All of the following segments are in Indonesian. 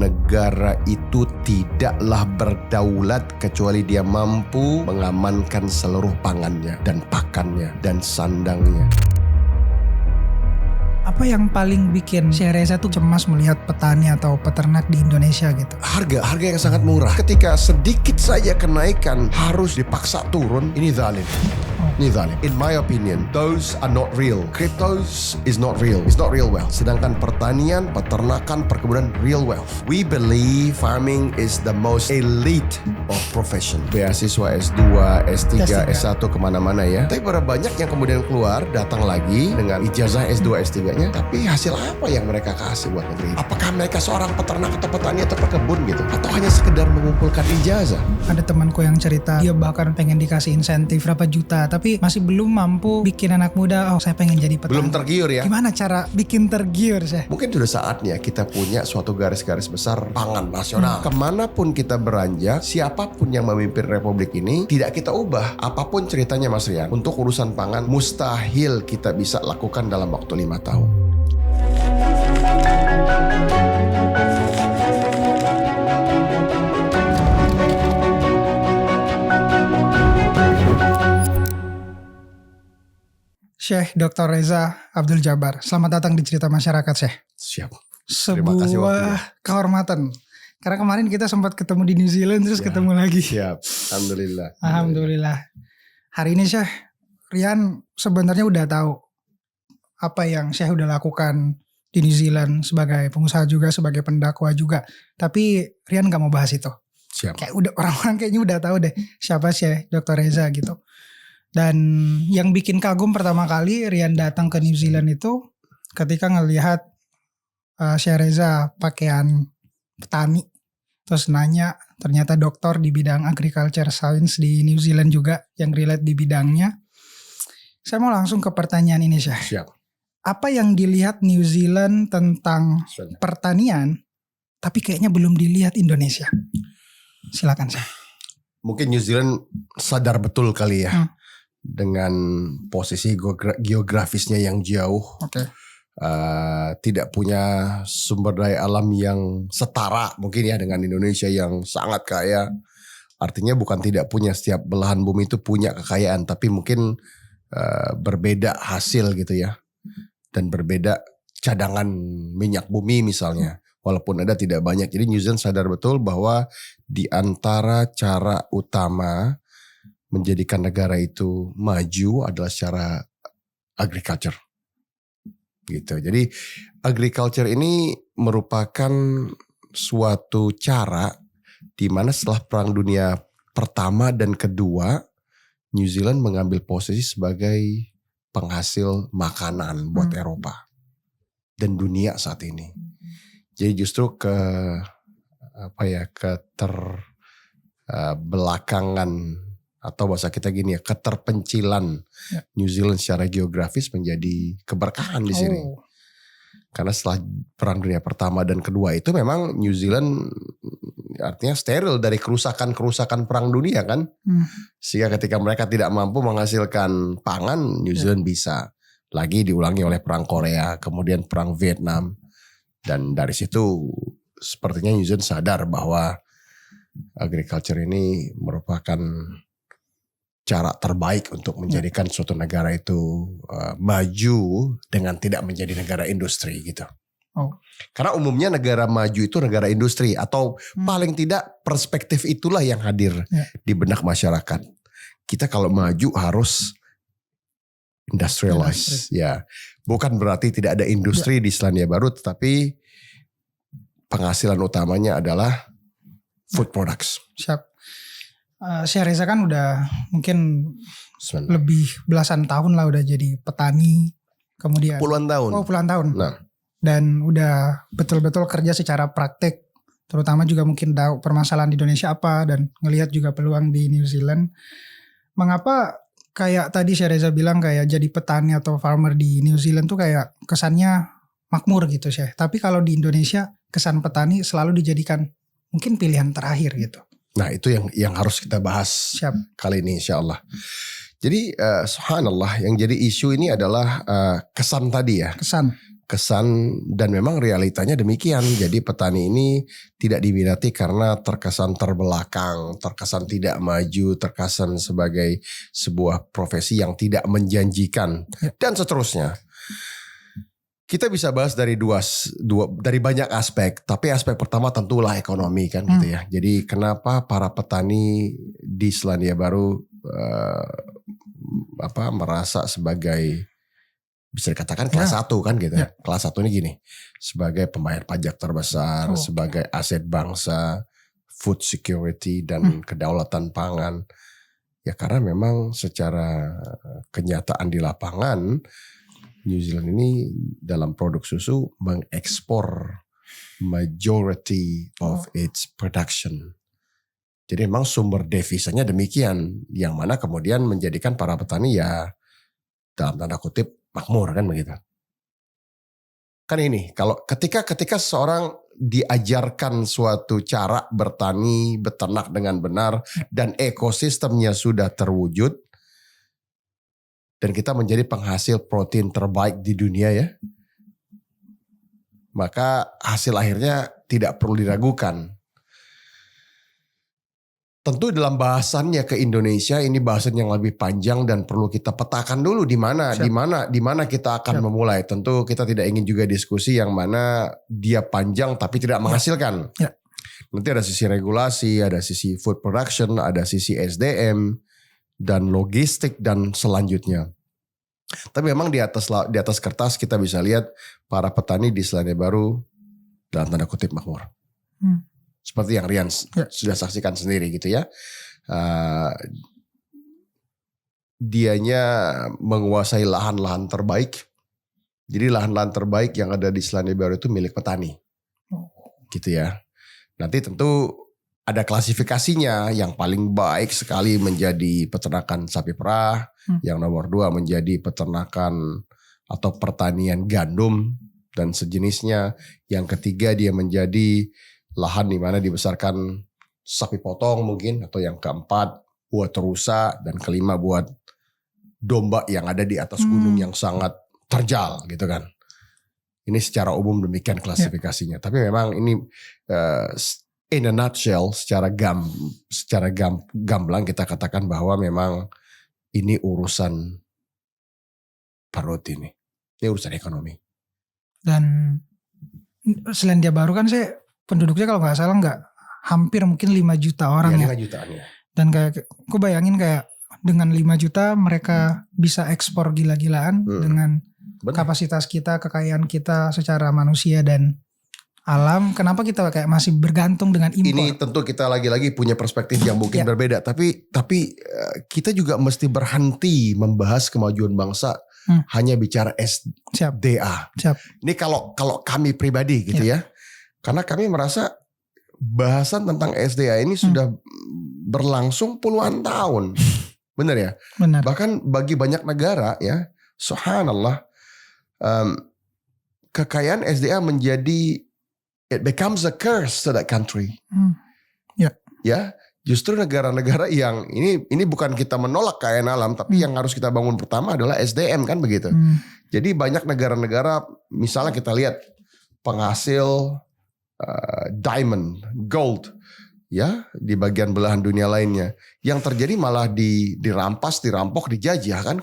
negara itu tidaklah berdaulat kecuali dia mampu mengamankan seluruh pangannya dan pakannya dan sandangnya. Apa yang paling bikin Syekh Reza tuh cemas melihat petani atau peternak di Indonesia gitu? Harga yang sangat murah. Ketika sedikit saja kenaikan harus dipaksa turun, ini zalim. Ini zalim. In my opinion, those are not real. Cryptos is not real. It's not real wealth. Sedangkan pertanian, peternakan, perkebunan real wealth. We believe farming is the most elite of profession. Beasiswa S2, S3, S1 kemana-mana ya. Tapi berapa banyak yang kemudian keluar datang lagi dengan ijazah S2, S3-nya. Tapi hasil apa yang mereka kasih buat negeri? Apakah mereka seorang peternak atau petani atau perkebun gitu? Atau hanya sekedar mengumpulkan ijazah? Ada temanku yang cerita dia bahkan pengen dikasih insentif berapa juta, tapi masih belum mampu bikin anak muda, saya pengen jadi petani. Belum tergiur ya? Gimana cara bikin tergiur Syekh? Mungkin sudah saatnya kita punya suatu garis-garis besar pangan nasional. Kemanapun kita beranjak, siapapun yang memimpin republik ini, tidak kita ubah. Apapun ceritanya Mas Rian, untuk urusan pangan mustahil kita bisa lakukan dalam waktu 5 tahun. Syekh Dr. Reza Abdul Jabar, selamat datang di Cerita Masyarakat Syekh. Siap. Sebuah kehormatan. Karena kemarin kita sempat ketemu di New Zealand terus ketemu lagi. Siap. Alhamdulillah. Hari ini Syekh, Rian sebenarnya udah tahu apa yang Syekh udah lakukan di New Zealand sebagai pengusaha juga, sebagai pendakwa juga. Tapi Rian gak mau bahas itu. Siap. Kayak udah orang-orang kayaknya udah tahu deh siapa Syekh Dr. Reza gitu. Dan yang bikin kagum pertama kali Rian datang ke New Zealand itu ketika ngelihat Syekh Reza pakaian petani. Terus nanya, ternyata doktor di bidang agriculture science di New Zealand juga yang relate di bidangnya. Saya mau langsung ke pertanyaan ini Syekh. Siap. Apa yang dilihat New Zealand tentang pertanian tapi kayaknya belum dilihat Indonesia? Silakan Syekh. Mungkin New Zealand sadar betul kali ya. Dengan posisi geografisnya yang jauh, tidak punya sumber daya alam yang setara mungkin ya dengan Indonesia yang sangat kaya. Artinya bukan tidak punya, setiap belahan bumi itu punya kekayaan, tapi mungkin berbeda hasil gitu ya, dan berbeda cadangan minyak bumi misalnya, walaupun ada tidak banyak. Jadi New Zealand sadar betul bahwa di antara cara utama menjadikan negara itu maju adalah secara agriculture gitu. Jadi agriculture ini merupakan suatu cara di mana setelah Perang Dunia Pertama dan Kedua, New Zealand mengambil posisi sebagai penghasil makanan buat Eropa dan dunia saat ini. Jadi justru belakangan atau bahasa kita gini ya, keterpencilan New Zealand secara geografis menjadi keberkahan di sini. Karena setelah Perang Dunia Pertama dan Kedua itu memang New Zealand artinya steril dari kerusakan Perang Dunia kan. Sehingga ketika mereka tidak mampu menghasilkan pangan, New Zealand bisa. Lagi diulangi oleh Perang Korea, kemudian Perang Vietnam. Dan dari situ sepertinya New Zealand sadar bahwa agriculture ini merupakan cara terbaik untuk menjadikan suatu negara itu maju dengan tidak menjadi negara industri gitu. Karena umumnya negara maju itu negara industri atau paling tidak perspektif itulah yang hadir di benak masyarakat. Kita kalau maju harus industrialize ya. Bukan berarti tidak ada industri di Selandia Baru, tetapi penghasilan utamanya adalah food products. Siap. Syekh Reza kan udah mungkin lebih belasan tahun lah udah jadi petani, kemudian puluhan tahun. Nah, dan udah betul-betul kerja secara praktik, terutama juga mungkin tahu permasalahan di Indonesia apa dan ngelihat juga peluang di New Zealand. Mengapa kayak tadi Syekh Reza bilang kayak jadi petani atau farmer di New Zealand tuh kayak kesannya makmur gitu Syekh. Tapi kalau di Indonesia kesan petani selalu dijadikan mungkin pilihan terakhir gitu. Nah itu yang harus kita bahas kali ini insya Allah. Jadi subhanallah yang jadi isu ini adalah kesan tadi ya. kesan dan memang realitanya demikian. Jadi petani ini tidak diminati karena terkesan terbelakang, terkesan tidak maju, terkesan sebagai sebuah profesi yang tidak menjanjikan dan seterusnya. Kita bisa bahas dari dari banyak aspek, tapi aspek pertama tentulah ekonomi kan gitu ya. Jadi kenapa para petani di Selandia Baru merasa sebagai bisa dikatakan kelas 1 kan gitu ya. Kelas 1 ini gini, sebagai pembayar pajak terbesar, sebagai aset bangsa, food security dan kedaulatan pangan. Ya karena memang secara kenyataan di lapangan New Zealand ini dalam produk susu mengekspor majority of its production. Jadi memang sumber devisanya demikian, yang mana kemudian menjadikan para petani ya dalam tanda kutip makmur kan begitu. Kan ini kalau ketika seorang diajarkan suatu cara bertani, beternak dengan benar dan ekosistemnya sudah terwujud, dan kita menjadi penghasil protein terbaik di dunia ya, maka hasil akhirnya tidak perlu diragukan. Tentu dalam bahasannya ke Indonesia ini bahasan yang lebih panjang dan perlu kita petakan dulu di mana kita akan memulai. Tentu kita tidak ingin juga diskusi yang mana dia panjang tapi tidak menghasilkan. Nanti ada sisi regulasi, ada sisi food production, ada sisi SDM dan logistik dan selanjutnya. Tapi memang di atas kertas kita bisa lihat para petani di Selandia Baru dalam tanda kutip makmur. Seperti yang Rian sudah saksikan sendiri gitu ya. Dianya menguasai lahan-lahan terbaik. Jadi lahan-lahan terbaik yang ada di Selandia Baru itu milik petani. Gitu ya. Nanti tentu ada klasifikasinya, yang paling baik sekali menjadi peternakan sapi perah, yang nomor 2 menjadi peternakan atau pertanian gandum dan sejenisnya, yang ketiga dia menjadi lahan di mana dibesarkan sapi potong mungkin, atau yang keempat buat rusa, dan kelima buat domba yang ada di atas gunung yang sangat terjal gitu kan. Ini secara umum demikian klasifikasinya. Tapi memang ini in a nutshell, secara gamblang kita katakan bahwa memang ini urusan perut ini. Ini urusan ekonomi. Dan Selandia Baru kan penduduknya kalau nggak salah hampir mungkin 5 juta orang ya. 5 jutaan ya. Dan kayak aku bayangin kayak dengan 5 juta mereka bisa ekspor gila-gilaan dengan kapasitas kita, kekayaan kita secara manusia dan alam. Kenapa kita kayak masih bergantung dengan impor? Ini tentu kita lagi-lagi punya perspektif yang mungkin berbeda. Tapi kita juga mesti berhenti membahas kemajuan bangsa hanya bicara SDA. Ini kalau kami pribadi gitu ya. Karena kami merasa bahasan tentang SDA ini sudah berlangsung puluhan tahun. Benar ya? Benar. Bahkan bagi banyak negara ya, subhanallah, kekayaan SDA menjadi, it becomes a curse to that country. Ya, justru negara-negara yang ini bukan kita menolak kekayaan alam, tapi yang harus kita bangun pertama adalah SDM kan begitu. Jadi banyak negara-negara, misalnya kita lihat penghasil diamond, gold, ya di bagian belahan dunia lainnya, yang terjadi malah dirampas, dirampok, dijajah kan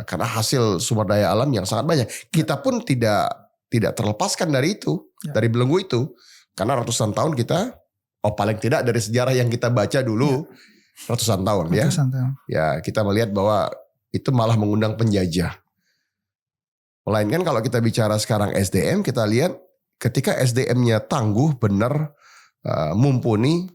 karena hasil sumber daya alam yang sangat banyak. Kita pun tidak terlepaskan dari itu, dari belenggu itu, karena ratusan tahun kita, paling tidak dari sejarah yang kita baca dulu, ratusan tahun. Ya kita melihat bahwa itu malah mengundang penjajah. Melainkan kalau kita bicara sekarang SDM, kita lihat ketika SDM-nya tangguh, benar, mumpuni,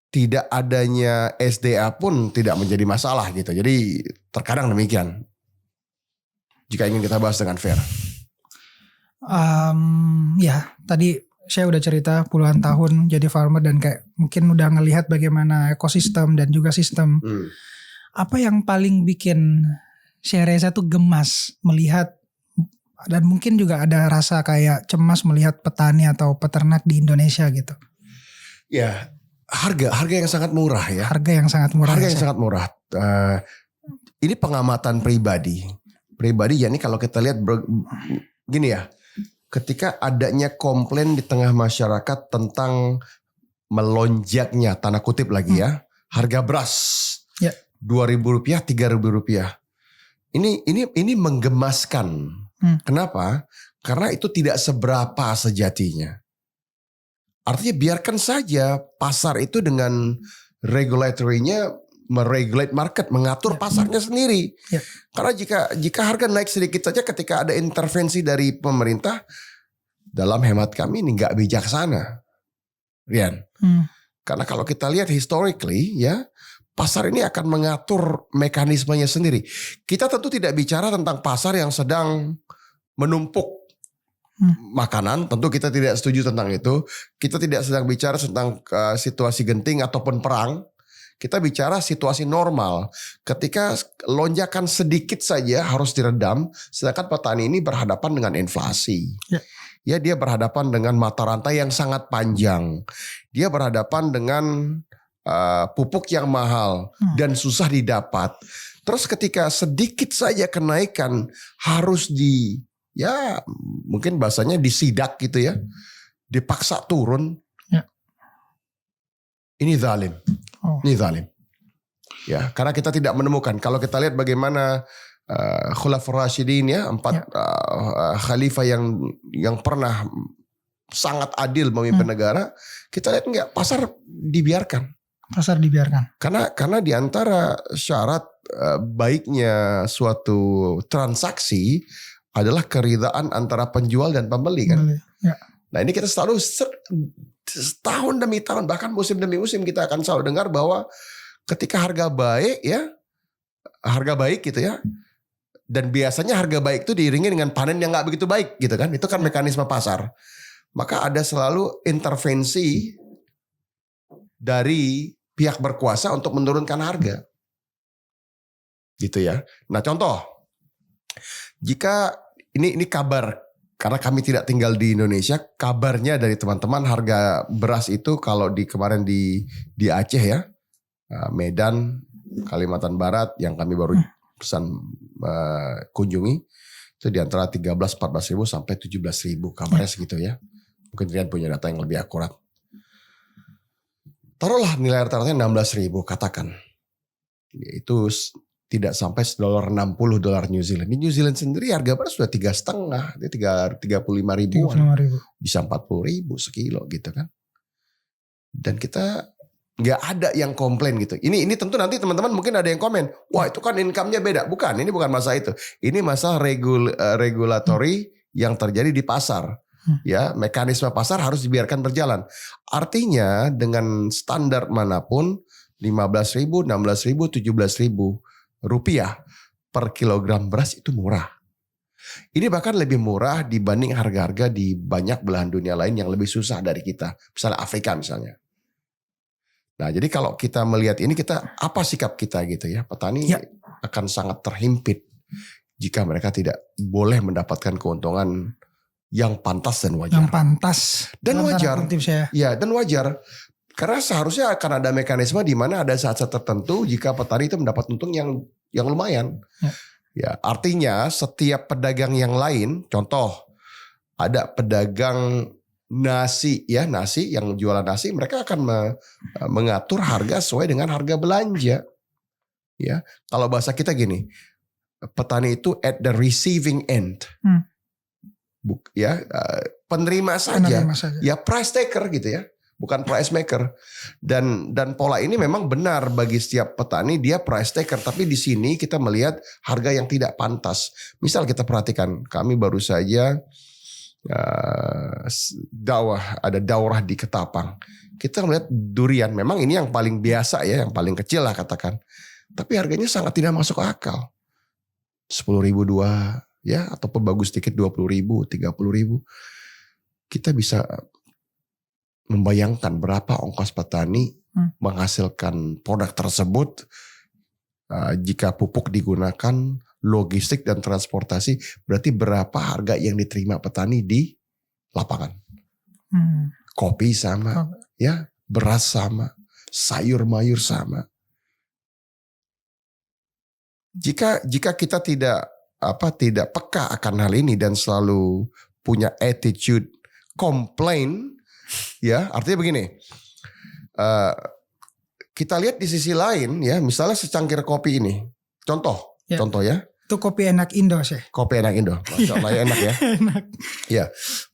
tidak adanya SDA pun tidak menjadi masalah gitu. Jadi terkadang demikian. Jika ingin kita bahas dengan fair. Tadi saya udah cerita puluhan tahun jadi farmer dan kayak mungkin udah ngelihat bagaimana ekosistem dan juga sistem. Apa yang paling bikin Shereza tuh gemas melihat, dan mungkin juga ada rasa kayak cemas melihat petani atau peternak di Indonesia gitu? Ya, harga yang sangat murah ya. Harga yang sangat murah. ini pengamatan pribadi. Yakni kalau kita lihat gini ya, ketika adanya komplain di tengah masyarakat tentang melonjaknya, tanda kutip lagi ya, harga beras Rp2.000, Rp3.000. Ini menggemaskan. Kenapa? Karena itu tidak seberapa sejatinya. Artinya biarkan saja pasar itu dengan regulatory-nya meregulate market, mengatur pasarnya sendiri. Karena jika harga naik sedikit saja ketika ada intervensi dari pemerintah, dalam hemat kami ini nggak bijaksana, Rian. Karena kalau kita lihat historically ya, pasar ini akan mengatur mekanismenya sendiri. Kita tentu tidak bicara tentang pasar yang sedang menumpuk makanan, tentu kita tidak setuju tentang itu. Kita tidak sedang bicara tentang situasi genting ataupun perang. Kita bicara situasi normal. Ketika lonjakan sedikit saja harus diredam, sedangkan petani ini berhadapan dengan inflasi. Ya, dia berhadapan dengan mata rantai yang sangat panjang. Dia berhadapan dengan pupuk yang mahal dan susah didapat. Terus ketika sedikit saja kenaikan harus mungkin bahasanya disidak gitu ya, dipaksa turun. Ini zalim. Ini zalim. Ya, karena kita tidak menemukan. Kalau kita lihat bagaimana Khulafaur Rasyidin ya, 4 khalifah yang pernah sangat adil memimpin negara, kita lihat enggak, pasar dibiarkan. Karena di antara syarat baiknya suatu transaksi adalah keridhaan antara penjual dan pembeli kan. Nah, ini kita selalu tahun demi tahun, bahkan musim demi musim kita akan selalu dengar bahwa ketika harga baik gitu ya, dan biasanya harga baik itu diiringi dengan panen yang nggak begitu baik gitu kan, itu kan mekanisme pasar. Maka ada selalu intervensi dari pihak berkuasa untuk menurunkan harga, gitu ya. Nah contoh, jika ini kabar. Karena kami tidak tinggal di Indonesia, kabarnya dari teman-teman harga beras itu kalau kemarin di Aceh ya, Medan, Kalimantan Barat yang kami baru kunjungi, itu di antara 13-14 ribu sampai 17 ribu, kabarnya segitu ya. Mungkin Rian punya data yang lebih akurat. Taruhlah nilai rata-ratanya 16 ribu katakan. Itu tidak sampai $60 New Zealand. Di New Zealand sendiri harga beras sudah 3,5, 35 ribuan. Bisa 40 ribu sekilo gitu kan. Dan kita nggak ada yang komplain gitu. Ini tentu nanti teman-teman mungkin ada yang komen, wah itu kan income-nya beda. Bukan, ini bukan masalah itu. Ini masalah regulatory yang terjadi di pasar. Ya, mekanisme pasar harus dibiarkan berjalan. Artinya dengan standar manapun 15 ribu, 16 ribu, 17 ribu rupiah per kilogram beras itu murah. Ini bahkan lebih murah dibanding harga-harga di banyak belahan dunia lain yang lebih susah dari kita. Misalnya Afrika misalnya. Nah jadi kalau kita melihat ini, apa sikap kita gitu ya. Petani akan sangat terhimpit jika mereka tidak boleh mendapatkan keuntungan yang pantas dan wajar. Dan wajar. Ya, dan wajar. Karena seharusnya akan ada mekanisme di mana ada saat-saat tertentu jika petani itu mendapat untung yang lumayan. Ya, artinya setiap pedagang yang lain, contoh ada pedagang nasi yang jualan nasi, mereka akan mengatur harga sesuai dengan harga belanja. Ya, kalau bahasa kita gini, petani itu at the receiving end. Penerima saja. Ya price taker gitu ya. Bukan price maker. Dan pola ini memang benar bagi setiap petani, dia price taker. Tapi di sini kita melihat harga yang tidak pantas. Misal kita perhatikan, kami baru saja ada daurah di Ketapang. Kita melihat durian, memang ini yang paling biasa ya, yang paling kecil lah katakan. Tapi harganya sangat tidak masuk akal. 10.000 dua ya, ataupun bagus sedikit 20.000, 30.000. Kita bisa membayangkan berapa ongkos petani menghasilkan produk tersebut jika pupuk digunakan, logistik dan transportasi, berarti berapa harga yang diterima petani di lapangan. Kopi sama, ya, beras sama, sayur mayur sama. Jika kita tidak peka akan hal ini dan selalu punya attitude complain, ya artinya begini. Kita lihat di sisi lain ya, misalnya secangkir kopi ini, contoh ya. Itu kopi enak Indo sih. Kopi enak Indo, Masya Allah enak ya. Enak. Ya,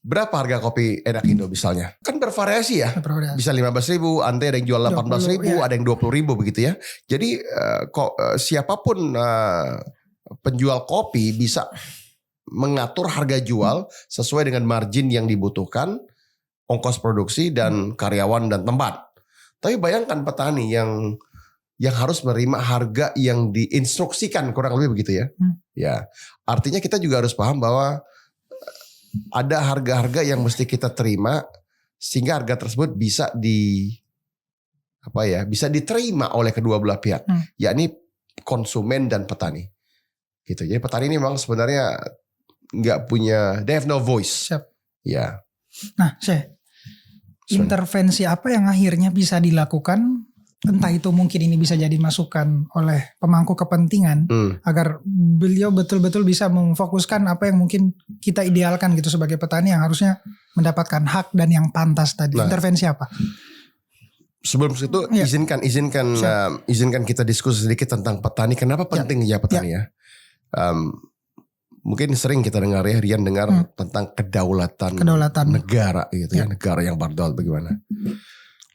berapa harga kopi enak Indo misalnya? Kan bervariasi ya. Bisa 15.000, ada yang jual 18.000, ada yang 20.000 begitu ya. Jadi siapapun penjual kopi bisa mengatur harga jual sesuai dengan margin yang dibutuhkan, ongkos produksi dan karyawan dan tempat. Tapi bayangkan petani yang harus menerima harga yang diinstruksikan, kurang lebih begitu ya. Ya, artinya kita juga harus paham bahwa ada harga-harga yang mesti kita terima sehingga harga tersebut bisa bisa diterima oleh kedua belah pihak, yakni konsumen dan petani. Gitu. Jadi petani ini memang sebenarnya nggak punya, they have no voice. Siap. Ya. Nah, intervensi apa yang akhirnya bisa dilakukan, entah itu mungkin ini bisa jadi masukan oleh pemangku kepentingan agar beliau betul-betul bisa memfokuskan apa yang mungkin kita idealkan gitu sebagai petani yang harusnya mendapatkan hak dan yang pantas tadi. Nah, intervensi apa? Sebelum itu izinkan kita diskusi sedikit tentang petani. Kenapa penting petani ya? Mungkin sering kita dengar ya, Rian dengar tentang kedaulatan negara gitu ya, negara yang berdaulat bagaimana.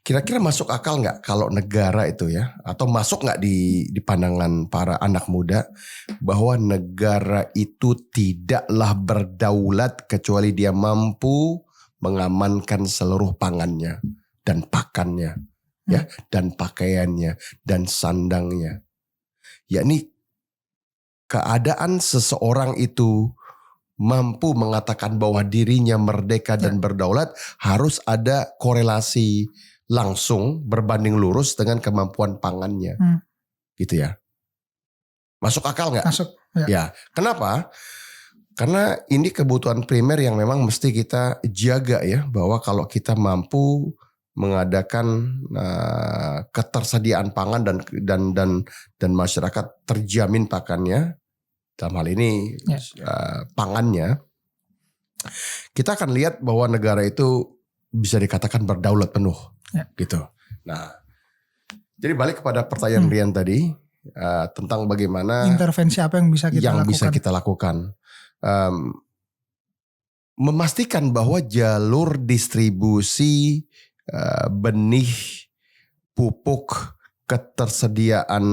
Kira-kira masuk akal nggak kalau negara itu ya, atau masuk nggak di pandangan para anak muda bahwa negara itu tidaklah berdaulat kecuali dia mampu mengamankan seluruh pangannya dan pakannya, ya, dan pakaiannya dan sandangnya, yakni keadaan seseorang itu mampu mengatakan bahwa dirinya merdeka dan berdaulat harus ada korelasi langsung berbanding lurus dengan kemampuan pangannya. Gitu ya. Masuk akal nggak? Masuk. Ya. Kenapa? Karena ini kebutuhan primer yang memang mesti kita jaga ya, bahwa kalau kita mampu mengadakan ketersediaan pangan dan masyarakat terjamin pakannya, dalam hal ini pangannya, kita akan lihat bahwa negara itu bisa dikatakan berdaulat penuh, gitu. Nah, jadi balik kepada pertanyaan Rian tadi tentang bagaimana intervensi apa yang bisa kita lakukan. Memastikan bahwa jalur distribusi benih, pupuk, ketersediaan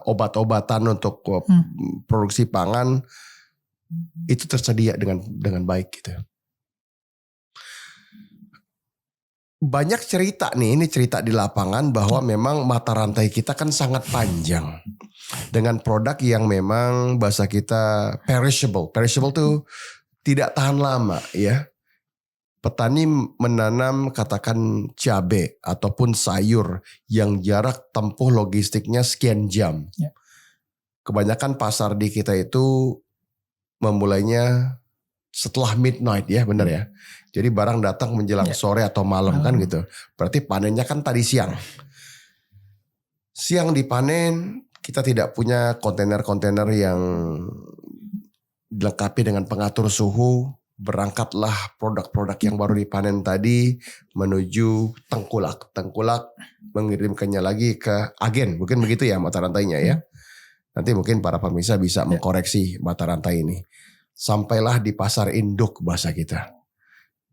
obat-obatan untuk produksi pangan itu tersedia dengan baik gitu. Banyak cerita nih, ini cerita di lapangan bahwa memang mata rantai kita kan sangat panjang dengan produk yang memang bahasa kita perishable. Perishable tuh tidak tahan lama ya. Petani menanam katakan cabai ataupun sayur yang jarak tempuh logistiknya sekian jam. Kebanyakan pasar di kita itu memulainya setelah midnight ya, benar ya. Jadi barang datang menjelang sore atau malam kan gitu. Berarti panennya kan tadi siang. Siang dipanen, kita tidak punya kontainer-kontainer yang dilengkapi dengan pengatur suhu. Berangkatlah produk-produk yang baru dipanen tadi menuju tengkulak. Tengkulak mengirimkannya lagi ke agen. Mungkin begitu ya mata rantainya ya. Nanti mungkin para pemirsa bisa mengkoreksi mata rantai ini. Sampailah di pasar induk bahasa kita.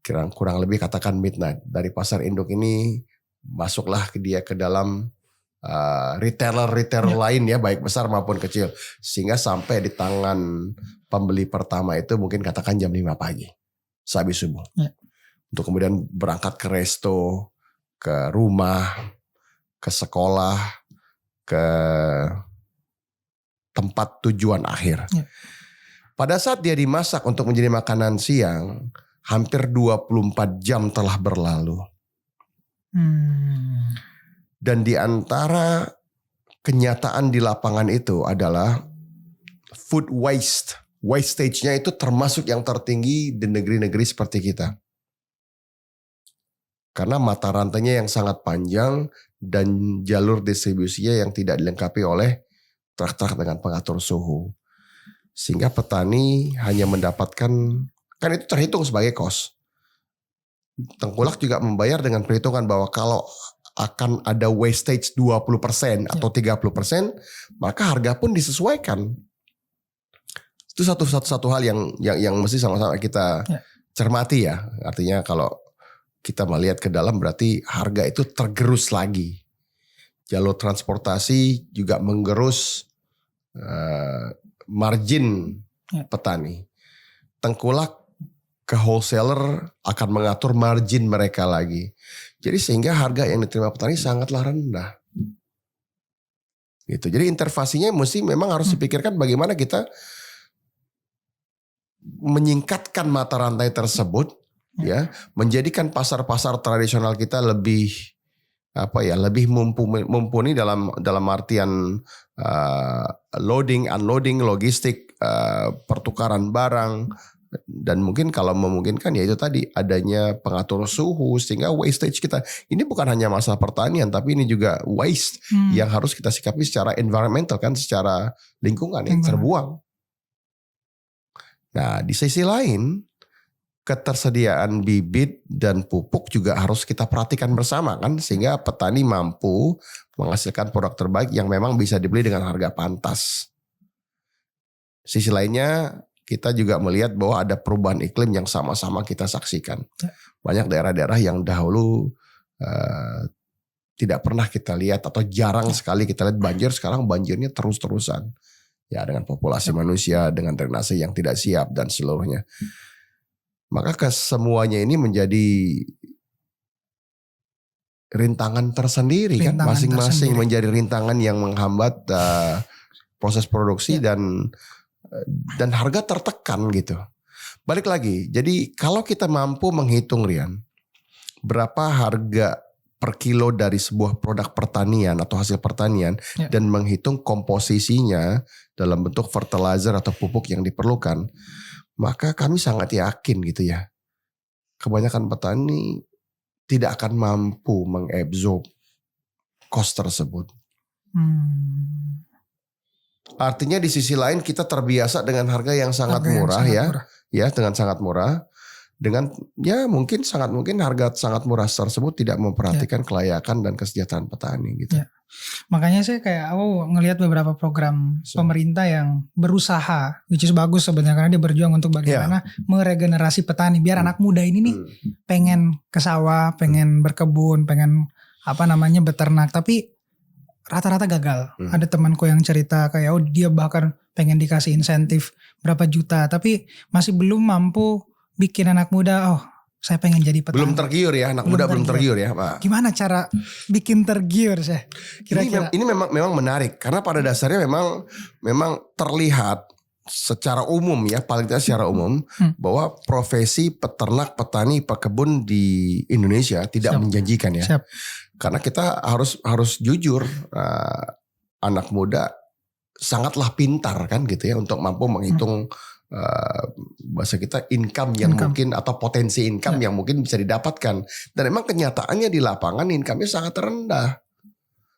Kurang lebih katakan midnight. Dari pasar induk ini masuklah dia ke dalam retailer lain ya, baik besar maupun kecil. Sehingga sampai di tangan pembeli pertama itu mungkin katakan jam 5 pagi. Sehabis subuh. Untuk kemudian berangkat ke resto, ke rumah, ke sekolah, ke tempat tujuan akhir. Pada saat dia dimasak untuk menjadi makanan siang, hampir 24 jam telah berlalu. Dan di antara kenyataan di lapangan itu adalah food waste. Wastage-nya itu termasuk yang tertinggi di negeri-negeri seperti kita. Karena mata rantainya yang sangat panjang dan jalur distribusinya yang tidak dilengkapi oleh truk-truk dengan pengatur suhu. Sehingga petani hanya mendapatkan, kan itu terhitung sebagai cost. Tengkulak juga membayar dengan perhitungan bahwa kalau akan ada wastage 20% atau 30%, maka harga pun disesuaikan. Itu satu hal yang mesti sama-sama kita cermati ya. Artinya kalau kita melihat ke dalam berarti harga itu tergerus lagi. Jalur transportasi juga menggerus margin petani. Tengkulak ke wholesaler akan mengatur margin mereka lagi. Jadi sehingga harga yang diterima petani sangatlah rendah. Gitu. Jadi intervensinya mesti memang harus dipikirkan bagaimana kita menyingkatkan mata rantai tersebut, ya, menjadikan pasar-pasar tradisional kita lebih lebih mumpuni dalam artian loading, unloading, logistik, pertukaran barang. Dan mungkin kalau memungkinkan ya itu tadi adanya pengatur suhu sehingga wastage kita ini bukan hanya masalah pertanian tapi ini juga waste yang harus kita sikapi secara environmental kan, secara lingkungan yang terbuang. Nah di sisi lain ketersediaan bibit dan pupuk juga harus kita perhatikan bersama kan, sehingga petani mampu menghasilkan produk terbaik yang memang bisa dibeli dengan harga pantas. Sisi lainnya kita juga melihat bahwa ada perubahan iklim yang sama-sama kita saksikan. Banyak daerah-daerah yang dahulu tidak pernah kita lihat atau jarang sekali kita lihat banjir, sekarang banjirnya terus-terusan. Ya dengan populasi manusia, dengan drainase yang tidak siap dan seluruhnya. Maka kesemuanya ini menjadi rintangan tersendiri kan, masing-masing menjadi rintangan yang menghambat proses produksi dan harga tertekan gitu. Balik lagi, jadi kalau kita mampu menghitung Rian, berapa harga per kilo dari sebuah produk pertanian atau hasil pertanian dan menghitung komposisinya dalam bentuk fertilizer atau pupuk yang diperlukan, maka kami sangat yakin gitu ya, kebanyakan petani tidak akan mampu mengabsorb cost tersebut. Artinya di sisi lain kita terbiasa dengan harga yang sangat murah. Dengan sangat murah. Dengan mungkin harga sangat murah tersebut tidak memperhatikan kelayakan dan kesejahteraan petani gitu. Makanya saya kayak ngelihat beberapa program pemerintah yang berusaha, which is bagus sebenarnya karena dia berjuang untuk bagaimana meregenerasi petani biar anak muda ini nih pengen ke sawah, pengen berkebun, pengen beternak, tapi rata-rata gagal. Ada temanku yang cerita kayak dia bahkan pengen dikasih insentif berapa juta, tapi masih belum mampu bikin anak muda saya pengen jadi petani. Belum tergiur ya, anak muda belum tergiur ya, Pak. Gimana cara bikin tergiur sih? Kira-kira. Ini memang menarik karena pada dasarnya memang terlihat secara umum ya, paling tidak secara umum bahwa profesi peternak, petani, pekebun di Indonesia tidak menjanjikan ya. Karena kita harus jujur, anak muda sangatlah pintar kan gitu ya untuk mampu menghitung bahasa kita income mungkin atau potensi income yang mungkin bisa didapatkan. Dan memang kenyataannya di lapangan income-nya sangat rendah.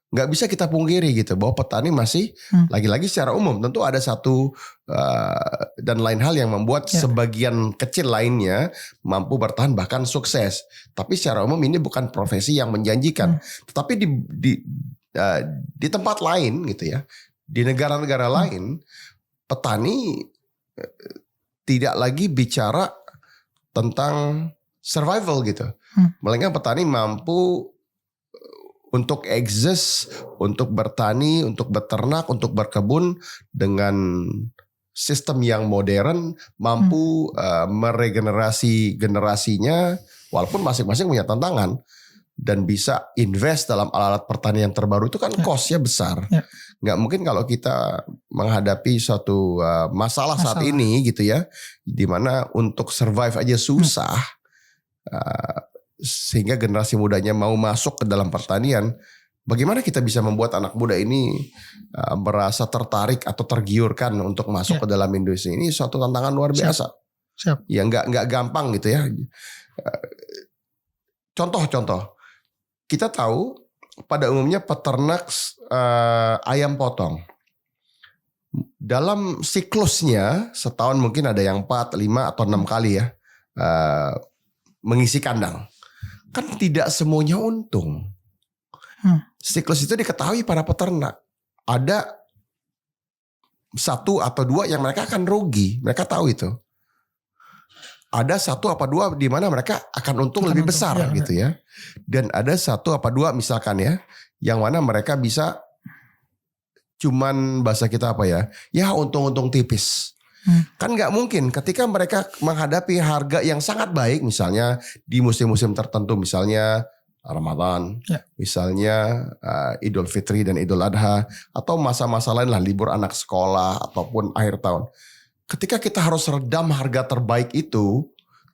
Nggak bisa kita pungkiri gitu bahwa petani masih lagi-lagi secara umum tentu ada satu dan lain hal yang membuat sebagian kecil lainnya mampu bertahan bahkan sukses. Tapi secara umum ini bukan profesi yang menjanjikan. Tetapi di tempat lain gitu ya, di negara-negara lain petani tidak lagi bicara tentang survival gitu. Melainkan petani mampu untuk exist, untuk bertani, untuk beternak, untuk berkebun dengan sistem yang modern, mampu meregenerasi generasinya walaupun masing-masing punya tantangan. Dan bisa invest dalam alat-alat pertanian terbaru itu kan cost-nya besar. Nggak mungkin kalau kita menghadapi suatu masalah saat ini gitu ya, dimana untuk survive aja susah, sehingga generasi mudanya mau masuk ke dalam pertanian. Bagaimana kita bisa membuat anak muda ini merasa tertarik atau tergiurkan untuk masuk ke dalam industri ini, suatu tantangan luar biasa. Ya nggak gampang gitu ya. Contoh. Kita tahu pada umumnya peternak ayam potong dalam siklusnya setahun mungkin ada yang 4, 5 atau 6 kali ya mengisi kandang. Kan tidak semuanya untung. Siklus itu diketahui para peternak. Ada 1 atau 2 yang mereka akan rugi. Mereka tahu itu. Ada 1 apa 2 di mana mereka akan untung lebih besar gitu ya. Dan ada 1 apa 2 misalkan ya, yang mana mereka bisa cuman bahasa kita apa ya, ya untung-untung tipis. Kan nggak mungkin ketika mereka menghadapi harga yang sangat baik, misalnya di musim-musim tertentu, misalnya Ramadan, misalnya Idul Fitri dan Idul Adha, atau masa-masa lain lah, libur anak sekolah ataupun akhir tahun. Ketika kita harus redam harga terbaik itu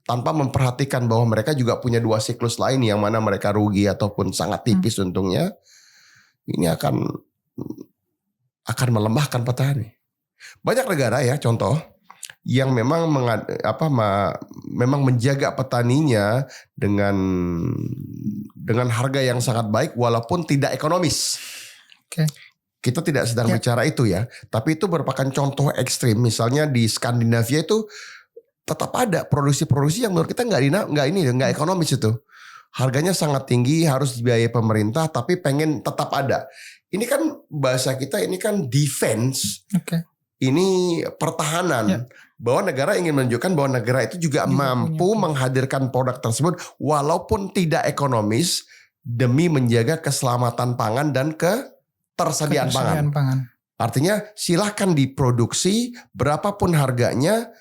tanpa memperhatikan bahwa mereka juga punya 2 siklus lain yang mana mereka rugi ataupun sangat tipis untungnya, ini akan melemahkan petani. Banyak negara ya, contoh yang memang memang menjaga petaninya dengan harga yang sangat baik walaupun tidak ekonomis. Kita tidak sedang bicara itu ya, tapi itu merupakan contoh ekstrim. Misalnya di Skandinavia itu tetap ada produksi-produksi yang menurut kita nggak ekonomis itu. Harganya sangat tinggi, harus dibiayai pemerintah, tapi pengen tetap ada. Ini kan bahasa kita, ini kan defense. Ini pertahanan. Bahwa negara ingin menunjukkan bahwa negara itu juga mampu menghadirkan produk tersebut walaupun tidak ekonomis demi menjaga keselamatan pangan dan ketersediaan pangan. Artinya silahkan diproduksi berapapun harganya,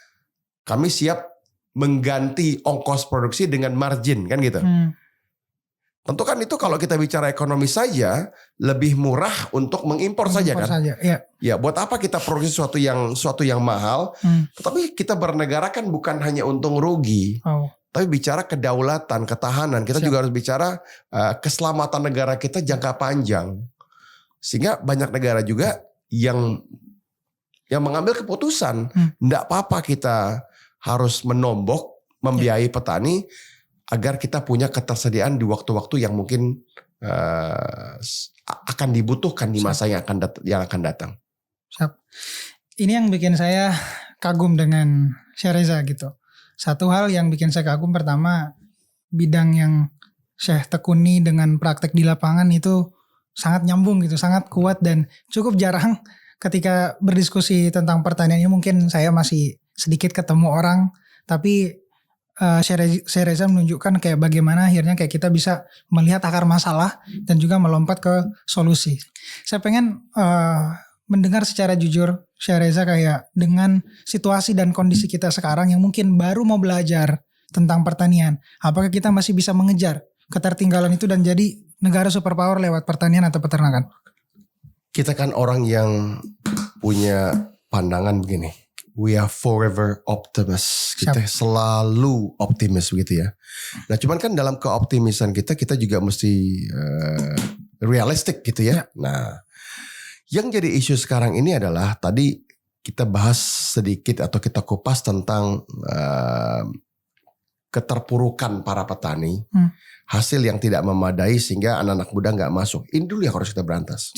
kami siap mengganti ongkos produksi dengan margin kan gitu. Tentu kan itu kalau kita bicara ekonomi saja lebih murah untuk mengimpor saja kan. Ya, buat apa kita produksi suatu yang mahal? Tetapi kita bernegara kan bukan hanya untung rugi, tapi bicara kedaulatan, ketahanan. Kita juga harus bicara keselamatan negara kita jangka panjang. Sehingga banyak negara juga yang mengambil keputusan, enggak apa-apa kita harus menombok membiayai petani agar kita punya ketersediaan di waktu-waktu yang mungkin akan dibutuhkan di masa yang akan datang. Ini yang bikin saya kagum dengan Syekh Reza gitu. Satu hal yang bikin saya kagum, pertama bidang yang Syekh tekuni dengan praktek di lapangan itu sangat nyambung gitu, sangat kuat, dan cukup jarang ketika berdiskusi tentang pertanian ini. Mungkin saya masih sedikit ketemu orang, tapi Syekh Reza menunjukkan kayak bagaimana akhirnya kayak kita bisa melihat akar masalah dan juga melompat ke solusi. Saya pengen mendengar secara jujur Syekh Reza kayak dengan situasi dan kondisi kita sekarang yang mungkin baru mau belajar tentang pertanian, apakah kita masih bisa mengejar ketertinggalan itu dan jadi negara superpower lewat pertanian atau peternakan? Kita kan orang yang punya pandangan begini. We are forever optimists. Kita selalu optimis begitu ya. Nah, cuman kan dalam keoptimisan kita juga mesti realistik gitu ya. Nah, yang jadi isu sekarang ini adalah tadi kita bahas sedikit atau kita kupas tentang keterpurukan para petani, hasil yang tidak memadai sehingga anak-anak muda nggak masuk. Ini dulu yang harus kita berantas.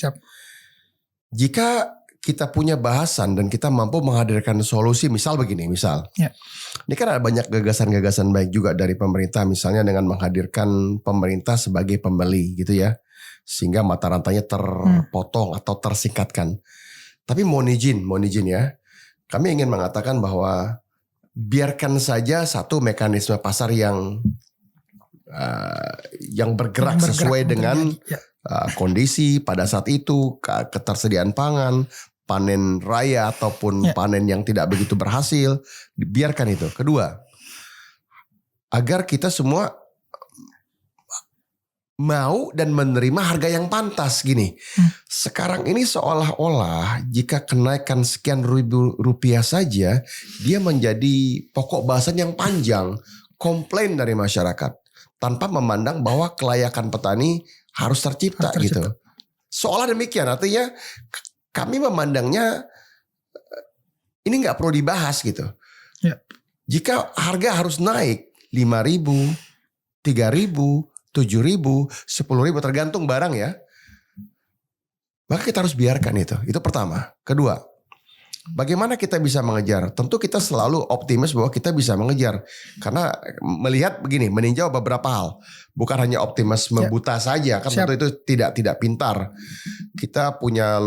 Jika kita punya bahasan dan kita mampu menghadirkan solusi, misal begini, ini kan ada banyak gagasan-gagasan baik juga dari pemerintah, misalnya dengan menghadirkan pemerintah sebagai pembeli gitu ya, sehingga mata rantainya terpotong atau tersingkatkan. Tapi mohon izin ya, kami ingin mengatakan bahwa biarkan saja satu mekanisme pasar yang bergerak sesuai dengan kondisi pada saat itu, ketersediaan pangan, panen raya ataupun panen yang tidak begitu berhasil, biarkan itu. Kedua, agar kita semua mau dan menerima harga yang pantas gini. Sekarang ini seolah-olah jika kenaikan sekian ribu rupiah saja, dia menjadi pokok bahasan yang panjang, komplain dari masyarakat, tanpa memandang bahwa kelayakan petani harus tercipta. Gitu. Seolah demikian, artinya kami memandangnya ini nggak perlu dibahas gitu. Jika harga harus naik 5.000, 3.000, 7.000, 10.000 tergantung barang ya, maka kita harus biarkan itu. Itu pertama. Kedua, Bagaimana kita bisa mengejar? Tentu kita selalu optimis bahwa kita bisa mengejar. Karena melihat begini, meninjau beberapa hal. Bukan hanya optimisme buta saja, kan tentu itu tidak pintar. Kita punya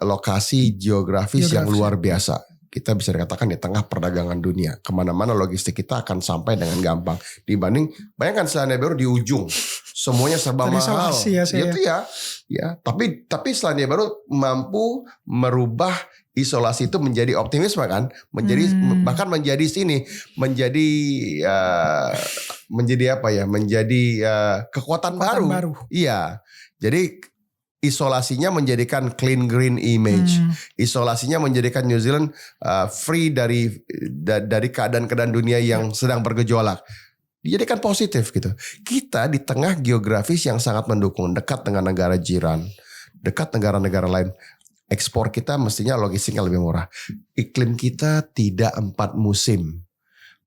lokasi geografis yang luar biasa. Kita bisa dikatakan di tengah perdagangan dunia. Kemana-mana logistik kita akan sampai dengan gampang. Dibanding, bayangkan Selandia Baru di ujung. Semuanya serba mahal. Ya. Tapi Selandia Baru mampu merubah isolasi itu menjadi optimisme kan, bahkan menjadi kekuatan baru. Iya, jadi isolasinya menjadikan clean green image, isolasinya menjadikan New Zealand free dari keadaan dunia yang sedang bergejolak. Dijadikan positif gitu. Kita di tengah geografis yang sangat mendukung, dekat dengan negara jiran, dekat negara-negara lain. Ekspor kita mestinya logistiknya lebih murah. Iklim kita tidak 4 musim.